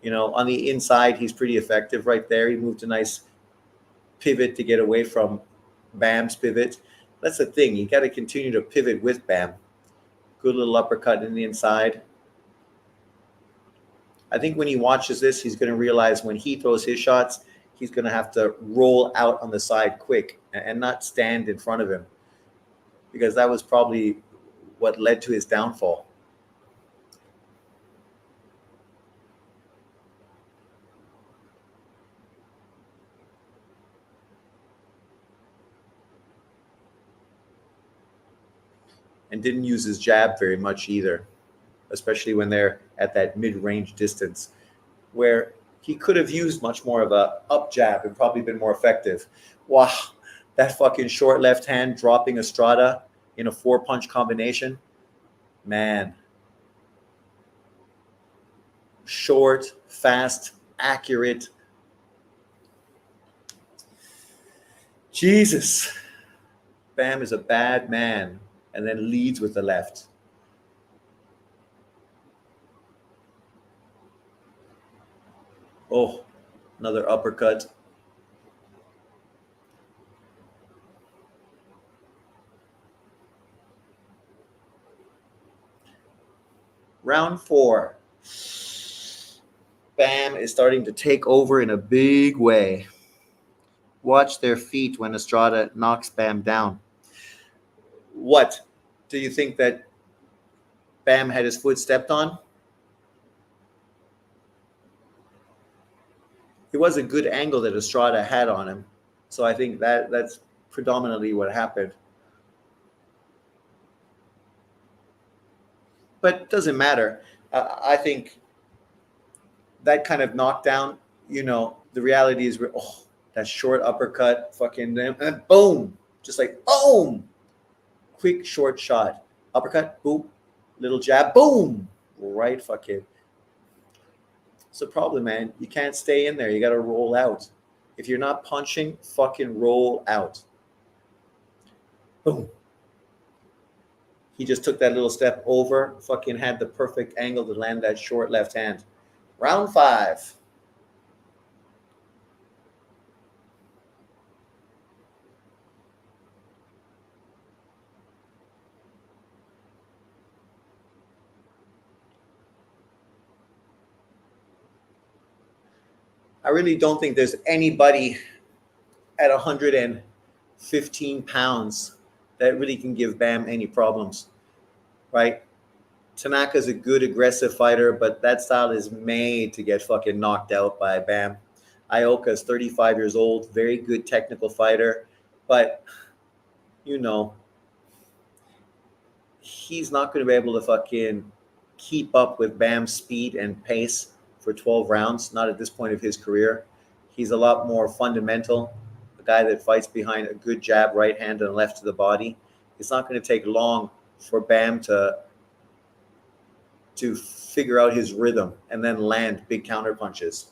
You know, on the inside, he's pretty effective right there. He moved a nice pivot to get away from Bam's pivot. That's the thing. You got to continue to pivot with Bam. Good little uppercut in the inside. I think when he watches this, he's going to realize when he throws his shots, he's going to have to roll out on the side quick and not stand in front of him, because that was probably what led to his downfall. And didn't use his jab very much either, especially when they're at that mid-range distance, where he could have used much more of a up jab and probably been more effective. Wow, that fucking short left hand dropping Estrada in a 4-punch combination. Man. Short, fast, accurate. Jesus. Bam is a bad man, and then leads with the left. Oh, another uppercut. Round four. Bam is starting to take over in a big way. Watch their feet when Estrada knocks Bam down. What? Do you think that Bam had his foot stepped on? It was a good angle that Estrada had on him. So I think that's predominantly what happened. But it doesn't matter. I think that kind of knockdown, the reality is, oh, that short uppercut, fucking, and boom, just like boom, quick short shot, uppercut, boom, little jab, boom, right fucking. It's the problem, man. You can't stay in there. You got to roll out. If you're not punching, fucking roll out. Boom. He just took that little step over, fucking had the perfect angle to land that short left hand. Round five. I really don't think there's anybody at 115 pounds that really can give Bam any problems, right? Tanaka's a good aggressive fighter, but that style is made to get fucking knocked out by Bam. Ioka's 35 years old, very good technical fighter, but you know, he's not going to be able to fucking keep up with Bam's speed and pace for 12 rounds, not at this point of his career. He's a lot more fundamental, a guy that fights behind a good jab, right hand, and left to the body. It's not going to take long for Bam to figure out his rhythm and then land big counter punches.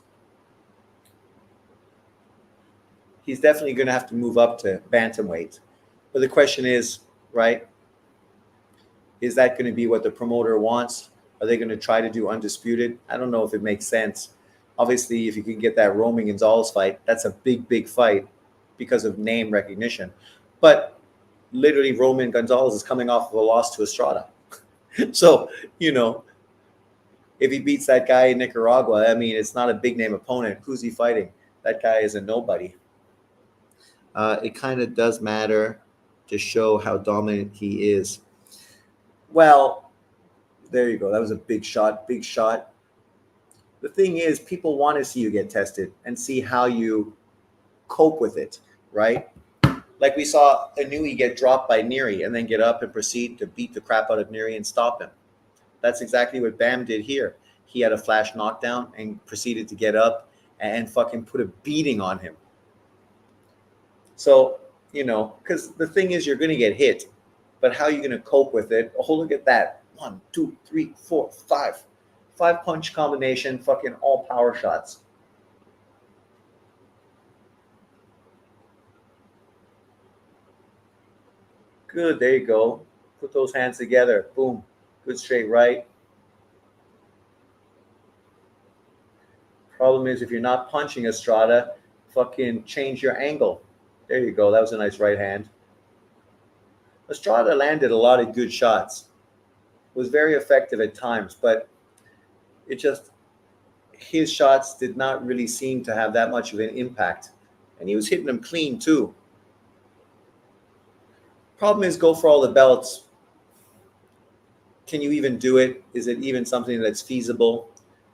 He's definitely going to have to move up to bantamweight. But the question is, right, is that going to be what the promoter wants? Are they going to try to do undisputed? I don't know if it makes sense. Obviously, if you can get that Roman Gonzalez fight, that's a big, big fight because of name recognition. But literally, Roman Gonzalez is coming off of a loss to Estrada. So, if he beats that guy in Nicaragua, I mean, it's not a big name opponent. Who's he fighting? That guy is a nobody. It kind of does matter to show how dominant he is. Well, there you go. That was a big shot, big shot. The thing is, people want to see you get tested and see how you cope with it, right? Like we saw Inui get dropped by Neri and then get up and proceed to beat the crap out of Neri and stop him. That's exactly what Bam did here. He had a flash knockdown and proceeded to get up and fucking put a beating on him. So, because the thing is, you're going to get hit, but how are you going to cope with it? Oh, look at that. 1, 2, 3, 4, 5. 5 punch combination, fucking all power shots. Good, there you go. Put those hands together. Boom. Good straight right. Problem is, if you're not punching Estrada, fucking change your angle. There you go. That was a nice right hand. Estrada landed a lot of good shots. Was very effective at times, but his shots did not really seem to have that much of an impact. And he was hitting them clean too. Problem is, go for all the belts. Can you even do it? Is it even something that's feasible?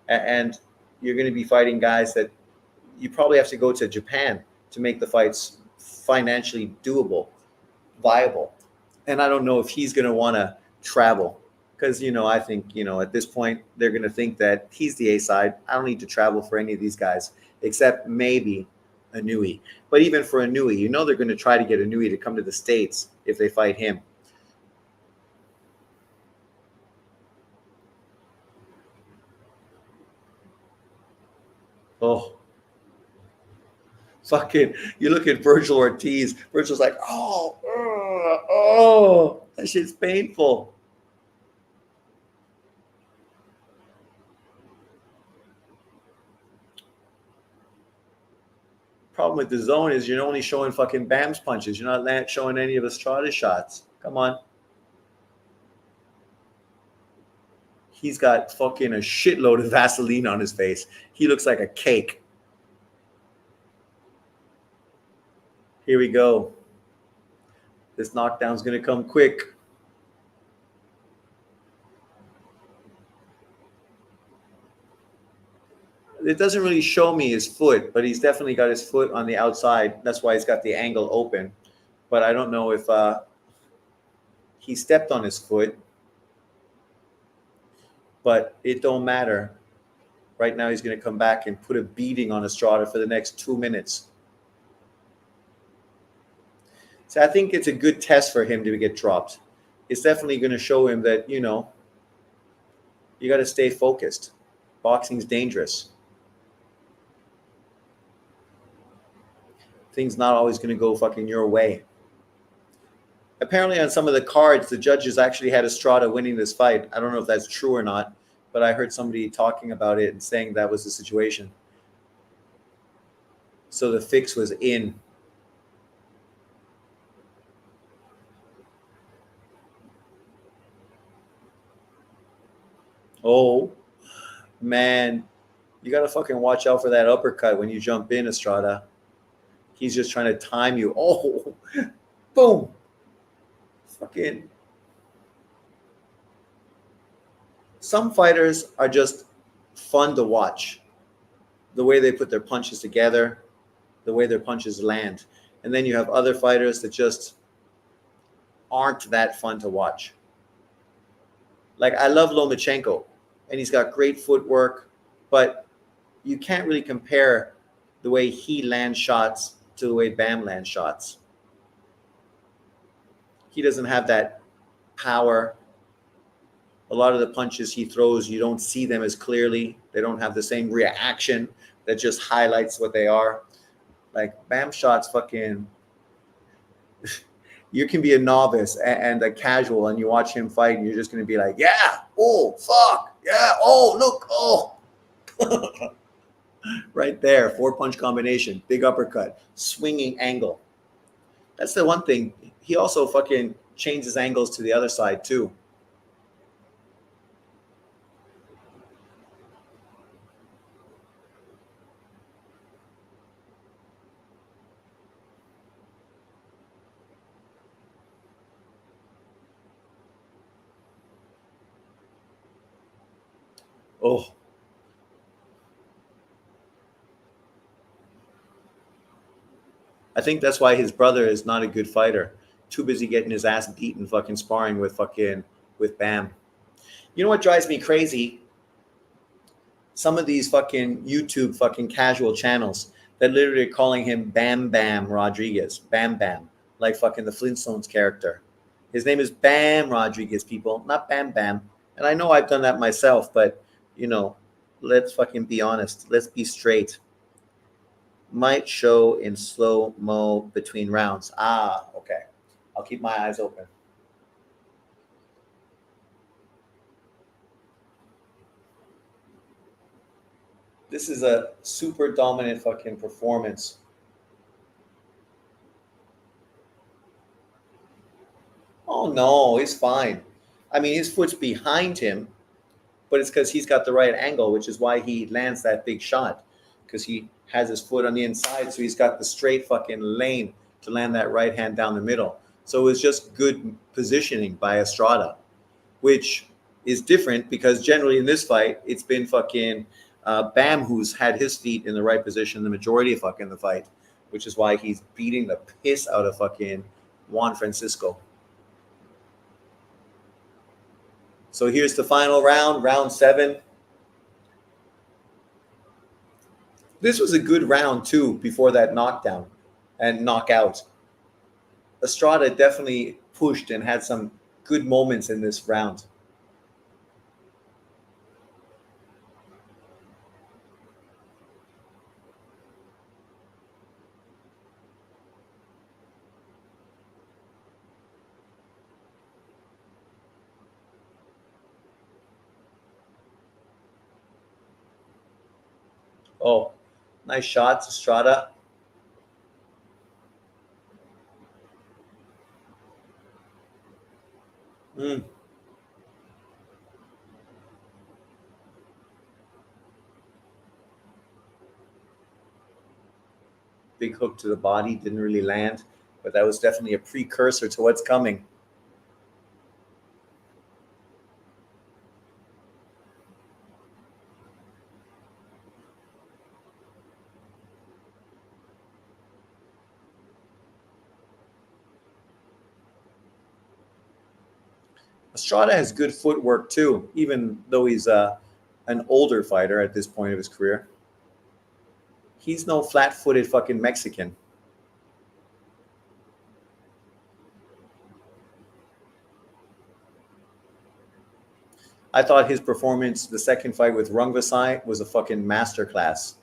And you're going to be fighting guys that you probably have to go to Japan to make the fights financially doable, viable. And I don't know if he's going to want to travel because, I think, at this point, they're going to think that he's the A side. I don't need to travel for any of these guys except maybe Inui. But even for Inui, they're going to try to get Inui to come to the States if they fight him. Oh, fucking, you look at Virgil Ortiz. Virgil's like, oh, that shit's painful. Problem with the zone is you're only showing fucking Bam's punches. You're not showing any of Estrada's shots. Come on. He's got fucking a shitload of Vaseline on his face. He looks like a cake. Here we go. This knockdown's going to come quick. It doesn't really show me his foot, but he's definitely got his foot on the outside. That's why he's got the angle open. But I don't know if he stepped on his foot. But it don't matter. Right now he's going to come back and put a beating on Estrada for the next 2 minutes. So I think it's a good test for him to get dropped. It's definitely going to show him that, you know, you got to stay focused. Boxing's dangerous. Things not always going to go fucking your way. Apparently on some of the cards, the judges actually had Estrada winning this fight. I don't know if that's true or not, but I heard somebody talking about it and saying that was the situation. So the fix was in. Oh, man. You got to fucking watch out for that uppercut when you jump in, Estrada. He's just trying to time you. Oh, boom. Fucking. Some fighters are just fun to watch. The way they put their punches together, the way their punches land. And then you have other fighters that just aren't that fun to watch. Like, I love Lomachenko, and he's got great footwork, but you can't really compare the way he lands shots to the way Bam lands shots. He doesn't have that power. A lot of the punches he throws, you don't see them as clearly. They don't have the same reaction that just highlights what they are. Like, Bam shots fucking... You can be a novice and a casual, and you watch him fight, and you're just going to be like, yeah, oh, fuck, yeah, oh, look, oh. Right there, 4-punch combination, big uppercut, swinging angle. That's the one thing. He also fucking changes angles to the other side, too. Oh. I think that's why his brother is not a good fighter. Too busy getting his ass beaten fucking sparring with Bam. You know what drives me crazy? Some of these fucking YouTube fucking casual channels that literally are calling him Bam Bam Rodriguez. Bam Bam. Like fucking the Flintstones character. His name is Bam Rodriguez, people, not Bam Bam. And I know I've done that myself, but, you know, let's fucking be honest. Let's be straight. Might show in slow-mo between rounds. Ah, okay. I'll keep my eyes open. This is a super dominant fucking performance. Oh, no, he's fine. I mean, his foot's behind him, but it's because he's got the right angle, which is why he lands that big shot, because he has his foot on the inside, so he's got the straight fucking lane to land that right hand down the middle. So it was just good positioning by Estrada, which is different because generally in this fight, it's been fucking Bam who's had his feet in the right position the majority of fucking the fight, which is why he's beating the piss out of fucking Juan Francisco. So here's the final round, round 7. This was a good round, too, before that knockdown and knockout. Estrada definitely pushed and had some good moments in this round. Oh, nice shots, Estrada. Mm. Big hook to the body, didn't really land, but that was definitely a precursor to what's coming. Estrada has good footwork too, even though he's an older fighter at this point of his career. He's no flat-footed fucking Mexican. I thought his performance, the second fight with Rungvisai, was a fucking masterclass.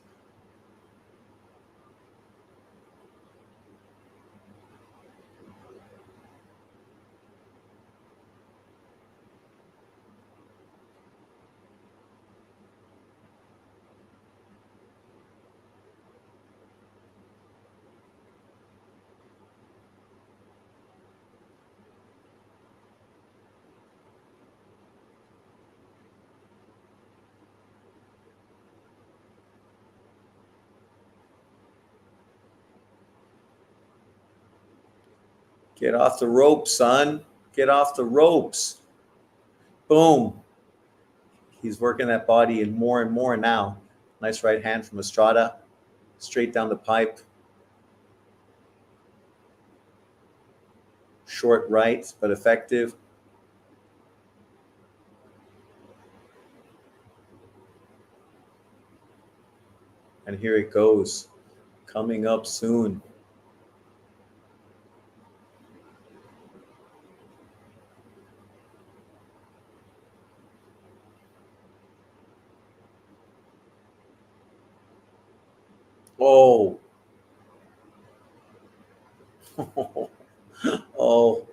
Get off the ropes, son. Get off the ropes. Boom. He's working that body and more now. Nice right hand from Estrada. Straight down the pipe. Short right, but effective. And here it goes. Coming up soon. Oh. Oh.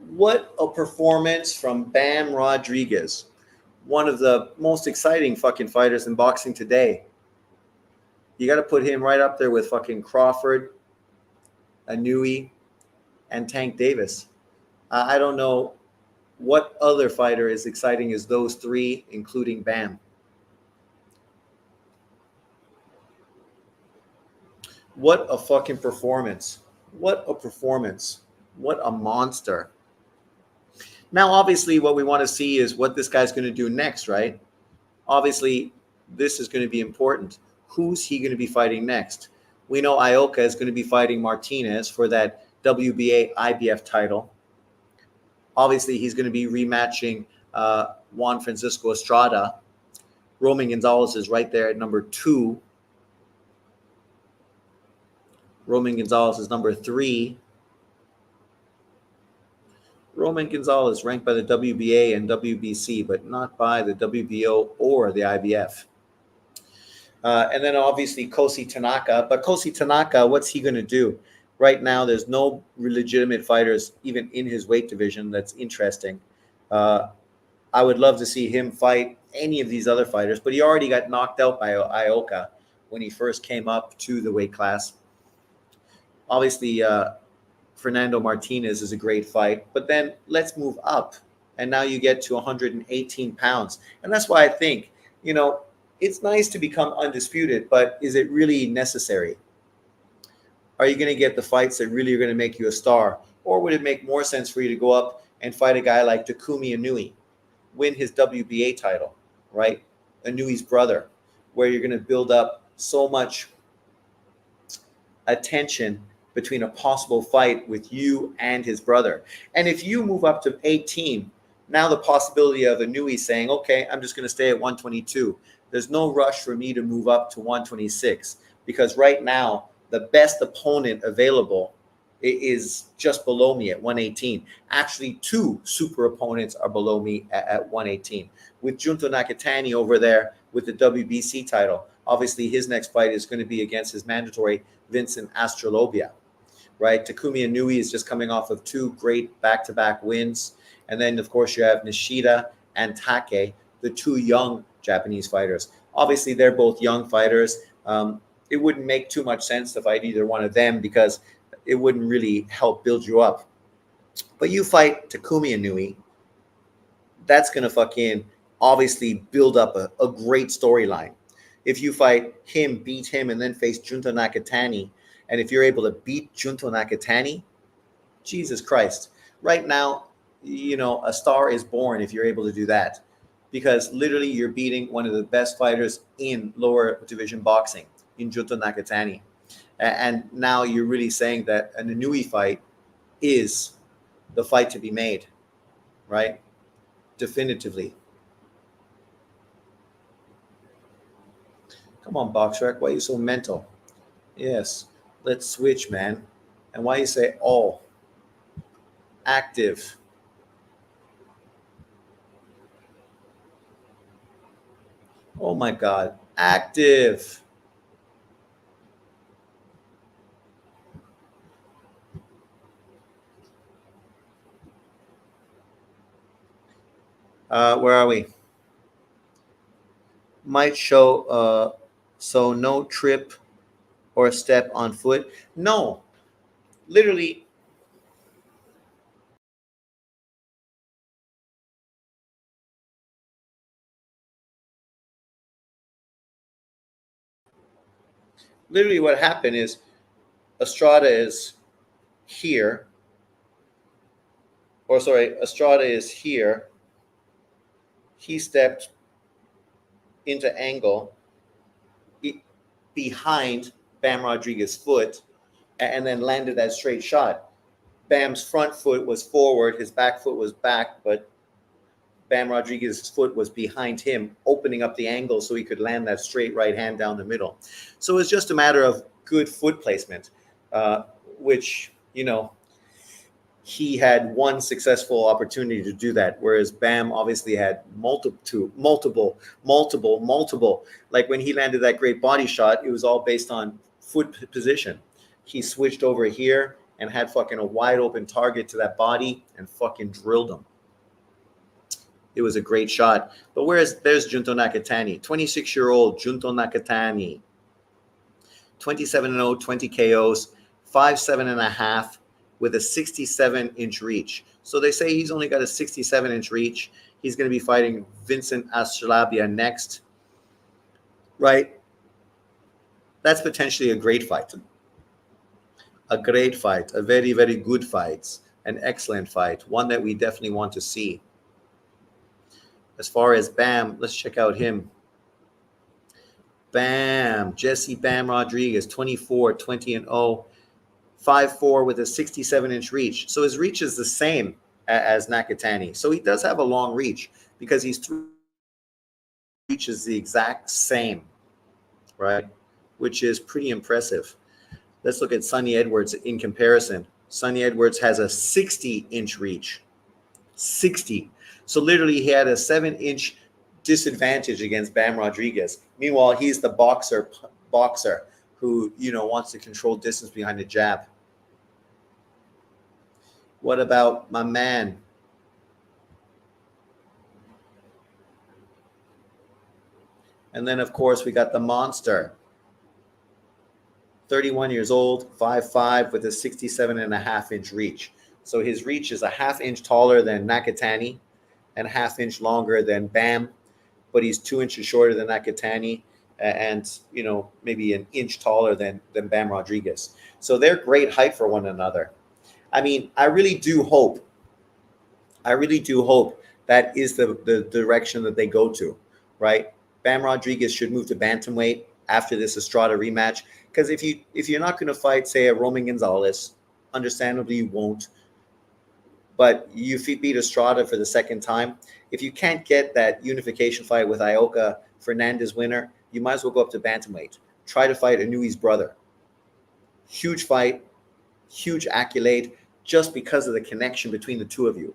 What a performance from Bam Rodriguez, one of the most exciting fucking fighters in boxing today. You got to put him right up there with fucking Crawford, Anui, and Tank Davis. I don't know what other fighter is exciting as those three, including Bam. What a fucking performance. What a performance. What a monster. Now, obviously, what we want to see is what this guy's going to do next, right? Obviously, this is going to be important. Who's he going to be fighting next? We know Ioka is going to be fighting Martinez for that WBA IBF title. Obviously, he's going to be rematching Juan Francisco Estrada. Roman Gonzalez is right there at number 2. Roman Gonzalez is number 3. Roman Gonzalez ranked by the WBA and WBC, but not by the WBO or the IBF. And then obviously Kosi Tanaka. But Kosi Tanaka, what's he going to do? Right now, there's no legitimate fighters even in his weight division that's interesting. I would love to see him fight any of these other fighters, but he already got knocked out by Ioka when he first came up to the weight class. Obviously, Fernando Martinez is a great fight, but then let's move up. And now you get to 118 pounds. And that's why I think, it's nice to become undisputed, but is it really necessary? Are you going to get the fights that really are going to make you a star? Or would it make more sense for you to go up and fight a guy like Takumi Inoue, win his WBA title, right? Inoue's brother, where you're going to build up so much attention between a possible fight with you and his brother. And if you move up to 18, now the possibility of Inoue saying, okay, I'm just going to stay at 122. There's no rush for me to move up to 126 because right now the best opponent available is just below me at 118. Actually, 2 super opponents are below me at 118. With Junto Nakatani over there with the WBC title, obviously his next fight is going to be against his mandatory Vincent Astrolobia, right? Takumi Inoue is just coming off of 2 great back-to-back wins. And then, of course, you have Nishida and Take, the 2 young Japanese fighters. Obviously, they're both young fighters. It wouldn't make too much sense to fight either one of them because it wouldn't really help build you up. But you fight Takumi Inui, that's going to fucking obviously build up a great storyline. If you fight him, beat him, and then face Junto Nakatani, and if you're able to beat Junto Nakatani, Jesus Christ. Right now, a star is born if you're able to do that. Because literally you're beating one of the best fighters in lower division boxing, in Junto Nakatani. And now you're really saying that an Inui fight is the fight to be made, right? Definitively. Come on, BoxRec, why are you so mental? Yes, let's switch, man. And why you say all? Active. Oh my God, active. Where are we? Might show, so no trip or step on foot. No, literally. Literally what happened is Estrada is here, or sorry, Estrada is here. He stepped into angle behind Bam Rodriguez's foot and then landed that straight shot. Bam's front foot was forward, his back foot was back, but Bam Rodriguez's foot was behind him, opening up the angle so he could land that straight right hand down the middle. So it's just a matter of good foot placement, which, he had one successful opportunity to do that, whereas Bam obviously had multiple. Like when he landed that great body shot, it was all based on foot position. He switched over here and had fucking a wide open target to that body and fucking drilled him. It was a great shot. But there's Junto Nakatani, 26-year-old Junto Nakatani, 27-0, 20 KOs, 5'7.5", with a 67-inch reach. So they say he's only got a 67-inch reach. He's going to be fighting Vincent Astrolabia next, right? That's potentially a great fight. A great fight, a very, very good fight, an excellent fight, one that we definitely want to see. As far as Bam, let's check out him. Bam, Jesse Bam Rodriguez, 24, 20-0. 5'4" with a 67-inch reach. So his reach is the same as Nakatani. So he does have a long reach because he's reach is the exact same, right? Which is pretty impressive. Let's look at Sonny Edwards in comparison. Sonny Edwards has a 60-inch reach. 60. So literally he had a 7-inch disadvantage against Bam Rodriguez. Meanwhile, he's the boxer who, wants to control distance behind the jab. What about my man? And then, of course, we got the monster. 31 years old, 5'5", with a 67.5-inch reach. So his reach is a half-inch taller than Nakatani and a half-inch longer than Bam, but he's 2 inches shorter than Nakatani and, maybe an inch taller than Bam Rodriguez. So they're great height for one another. I mean, I really do hope that is the direction that they go to, right? Bam Rodriguez should move to bantamweight after this Estrada rematch, because if you're not going to fight, say, a Roman Gonzalez, understandably you won't, but you beat Estrada for the second time. If you can't get that unification fight with Ioka Fernandez winner, you might as well go up to bantamweight. Try to fight Inui's brother. Huge fight, huge accolade, just because of the connection between the two of you.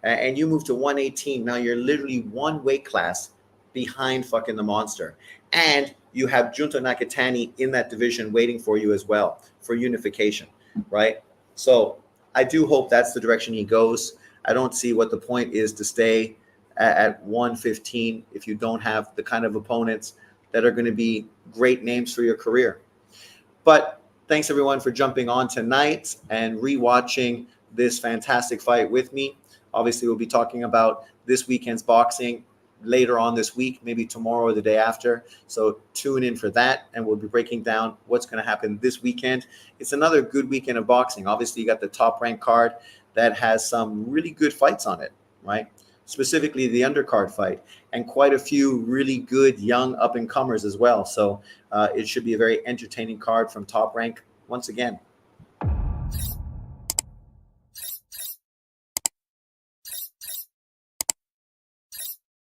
And you move to 118. Now you're literally one weight class behind fucking the monster. And you have Junto Nakatani in that division waiting for you as well for unification, right? So I do hope that's the direction he goes. I don't see what the point is to stay at 115 if you don't have the kind of opponents that are going to be great names for your career. But thanks everyone for jumping on tonight and rewatching this fantastic fight with me. Obviously, we'll be talking about this weekend's boxing later on this week, maybe tomorrow or the day after. So tune in for that, and we'll be breaking down what's going to happen this weekend. It's another good weekend of boxing. Obviously, you got the top ranked card that has some really good fights on it, right? Specifically the undercard fight, and quite a few really good young up and comers as well. So it should be a very entertaining card from Top Rank once again.